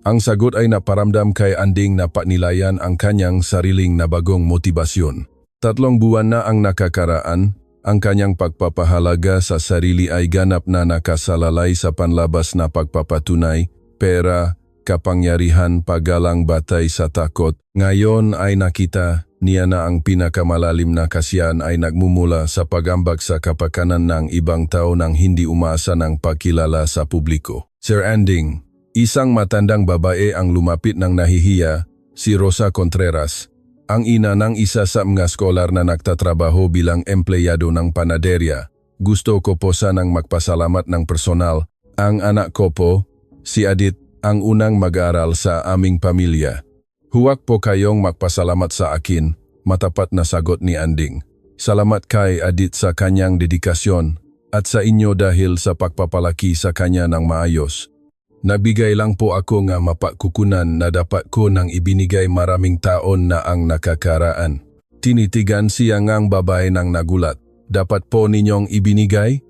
Ang sagot ay naparamdam kay Anding na panilayan ang kanyang sariling nabagong motibasyon. 3 buwan na ang nakakaraan ang kanyang pagpapahalaga sa sarili ay ganap na nakasalalay sa panlabas na pagpapatunay, pera, kapangyarihan, paggalang batay sa takot. Ngayon ay nakita niya na ang pinakamalalim na kasiyahan ay nagmumula sa pag-ambag sa kapakanan ng ibang tao nang hindi umasa ng pagkilala sa publiko. Sir Anding, isang matandang babae ang lumapit ng nahihiya, si Rosa Contreras, ang ina ng isa sa mga skolar na nagtatrabaho bilang empleyado ng panaderya. Gusto ko po sanang magpasalamat ng personal. Ang anak ko po, si Adit, ang unang mag-aaral sa aming pamilya. Huwag po kayong magpasalamat sa akin, matapat na sagot ni Anding. Salamat kay Adit sa kanyang dedikasyon at sa inyo dahil sa pagpapalaki sa kanya ng maayos. Nabigay lang po ako nga mapakukunan na dapat ko nang ibinigay maraming taon na ang nakakaraan. Tinitigan siya ngang babae ng nagulat. Dapat po ninyong ibinigay?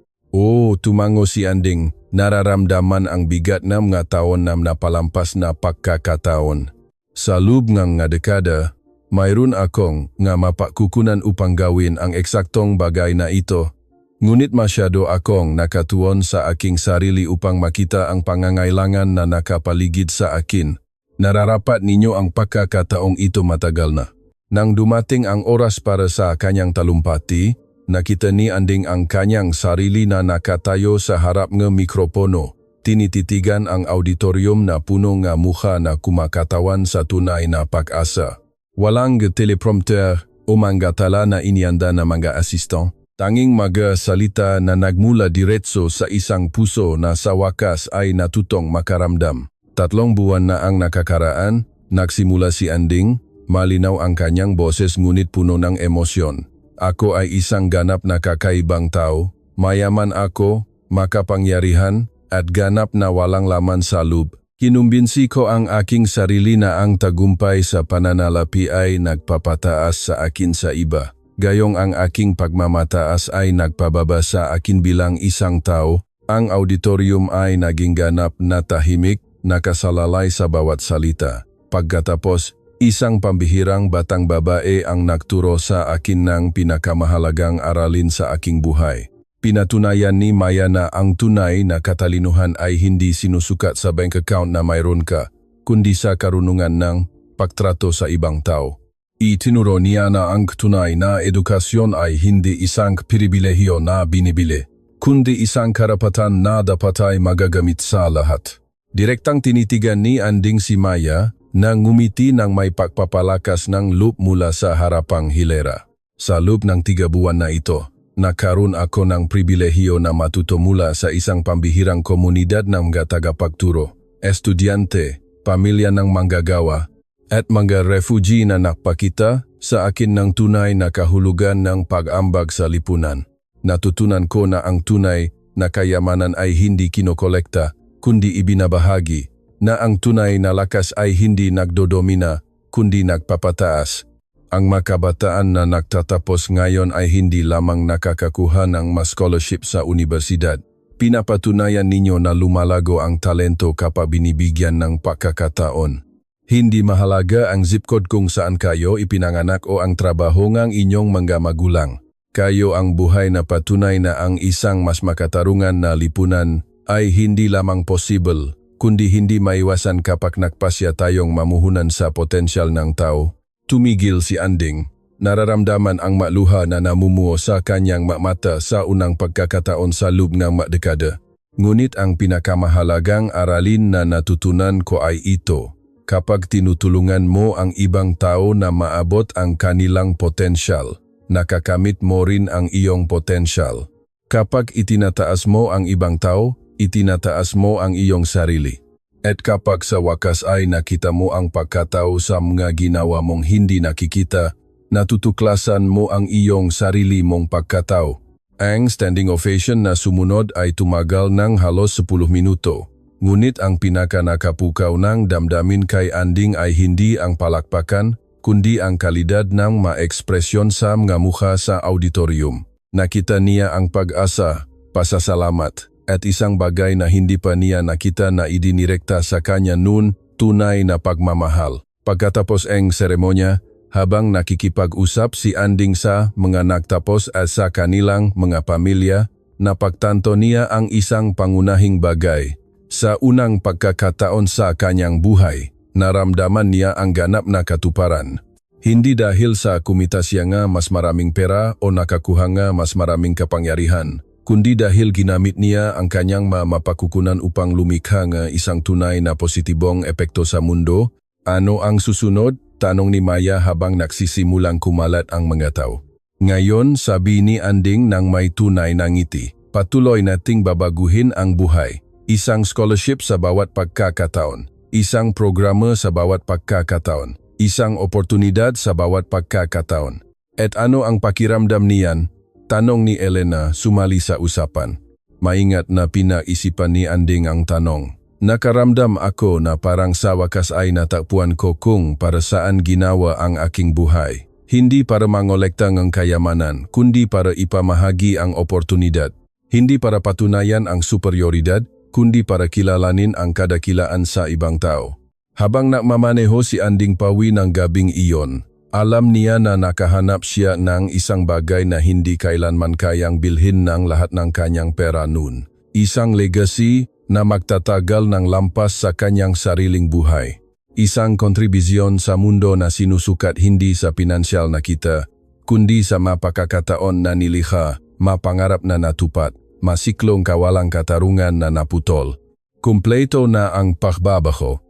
Tumango si Anding. Nararamdaman ang bigat ng mga taon na napalampas na pagkakataon. Sa loob ng nga dekada, mayroon akong nga mapakukunan upang gawin ang eksaktong bagay na ito. Ngunit masyado akong nakatuon sa aking sarili upang makita ang pangangailangan na nakapaligid sa akin. Nararapat ninyo ang pagkakataong ito matagal na. Nang dumating ang oras para sa kanyang talumpati, nakita ni Anding ang kanyang sarili na nakatayo sa harap ng mikropono. Tinititigan ang auditorium na puno ng mukha na kumakatawan sa tunay na pag-asa. Walang teleprompter o manggatala na inianda na mga asistan. Tanging mga salita na nagmula diretso sa isang puso na sa wakas ay natutong makaramdam. 3 buwan na ang nakakaraan, nagsimula si Anding, malinaw ang kanyang boses ngunit puno ng emosyon. Ako ay isang ganap na kakaibang tao, mayaman ako, makapangyarihan, at ganap na walang laman sa loob. Kinumbinsi ko ang aking sarili na ang tagumpay sa pananalapi ay nagpapataas sa akin sa iba. Gayong ang aking pagmamataas ay nagpababa sa akin bilang isang tao, ang auditorium ay naging ganap na tahimik, nakasalalay sa bawat salita. Pagkatapos, isang pambihirang batang babae ang nagturo sa akin ng pinakamahalagang aralin sa aking buhay. Pinatunayan ni Maya na ang tunay na katalinuhan ay hindi sinusukat sa bank account na mayroon ka, kundi sa karunungan ng pagtrato sa ibang tao. Itinuro niya na ang tunay na edukasyon ay hindi isang pribilehiyo na binibili, kundi isang karapatan na dapat ay magagamit sa lahat. Direktang tinitigan ni Anding si Maya na ngumiti ng may pagpapalakas ng loob mula sa harapang hilera. Sa loob ng 3 buwan na ito, nakaroon ako ng pribilehiyo na matuto mula sa isang pambihirang komunidad ng mga tagapagturo, estudyante, pamilya ng manggagawa, at mga refugee na nakpakita sa akin ng tunay na kahulugan ng pag-ambag sa lipunan. Natutunan ko na ang tunay na kayamanan ay hindi kinokolekta, kundi ibinabahagi, na ang tunay na lakas ay hindi nagdodomina, kundi nagpapataas. Ang makabataan na nagtatapos ngayon ay hindi lamang nakakakuha ng mas scholarship sa universidad. Pinapatunayan ninyo na lumalago ang talento kapag binibigyan ng pagkakataon. Hindi mahalaga ang zip code kung saan kayo ipinanganak o ang trabaho ng inyong mga magulang. Kayo ang buhay na patunay na ang isang mas makatarungan na lipunan ay hindi lamang possible, kundi hindi maiwasan kapag nagpasya tayong mamuhunan sa potensyal ng tao. Tumigil si Anding. Nararamdaman ang maluha na namumuo sa kanyang mata sa unang pagkakataon sa loob ng dekada. Ngunit ang pinakamahalagang aralin na natutunan ko ay ito. Kapag tinutulungan mo ang ibang tao na maabot ang kanilang potensyal, nakakamit mo rin ang iyong potensyal. Kapag itinataas mo ang ibang tao, itinataas mo ang iyong sarili. At kapag sa wakas ay nakita mo ang pagkatao sa mga ginawa mong hindi nakikita, natutuklasan mo ang iyong sarili mong pagkatao. Ang standing ovation na sumunod ay tumagal ng halos 10 minuto. Ngunit ang pinaka-nakapukaw ng damdamin kay Anding ay hindi ang palakpakan, kundi ang kalidad ng maekspresyon sa mga mukha sa auditorium. Nakita niya ang pag-asa, pasasalamat, at isang bagay na hindi pa niya nakita na idinirekta sa kanya noon, tunay na pagmamahal. Pagkatapos ang seremonya, Habang nakikipag-usap si Anding sa mga nagtapos at sa kanilang mga pamilya, napagtanto niya ang isang pangunahing bagay. Sa unang pagkakataon sa kanyang buhay, naramdaman niya ang ganap na katuparan. Hindi dahil sa kumita siya nga mas maraming pera o nakakuha nga mas maraming kapangyarihan, kundi dahil ginamit niya ang kanyang mapakukunan upang lumikha nga isang tunay na positibong epekto sa mundo. Ano ang susunod? Tanong ni Maya habang nagsisimulang kumalat ang mga tao. Ngayon, sabi ni Anding nang may tunay na ngiti, patuloy nating babaguhin ang buhay. Isang scholarship sa bawat pagkakataon, isang programa sa bawat pagkakataon, isang oportunidad sa bawat pagkakataon. At ano ang pakiramdam niyan? Tanong ni Elena sumali sa usapan. Maingat na pinaisipan ni Anding ang tanong. Nakaramdam ako na parang sa wakas ay natakpuan ko kung para saan ginawa ang aking buhay. Hindi para mangolekta ng kayamanan, kundi para ipamahagi ang oportunidad. Hindi para patunayan ang superioridad, kundi para kilalanin ang kadakilaan sa ibang tao. Habang nakmamaneho si Anding Pawi ng gabing iyon, alam niya na nakahanap siya ng isang bagay na hindi kailanman kayang bilhin ng lahat ng kanyang pera noon. Isang legacy na magtatagal ng lampas sa kanyang sariling buhay. Isang kontribusyon sa mundo na sinusukat hindi sa pinansyal na kita, kundi sa mapakakataon na nilikha, mapangarap na natupad, masiklong kawalang katarungan na naputol. Kumpleto na ang pagbabago.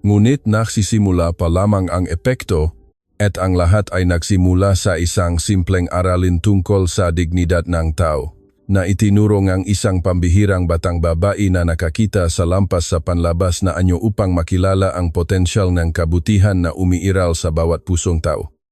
Ngunit nagsisimula pa lamang ang epekto at ang lahat ay nagsimula sa isang simpleng aralin tungkol sa dignidad ng tao na itinuro ng isang pambihirang batang babae na nakakita sa lampas sa panlabas na anyo upang makilala ang potensyal ng kabutihan na umiiral sa bawat pusong tao.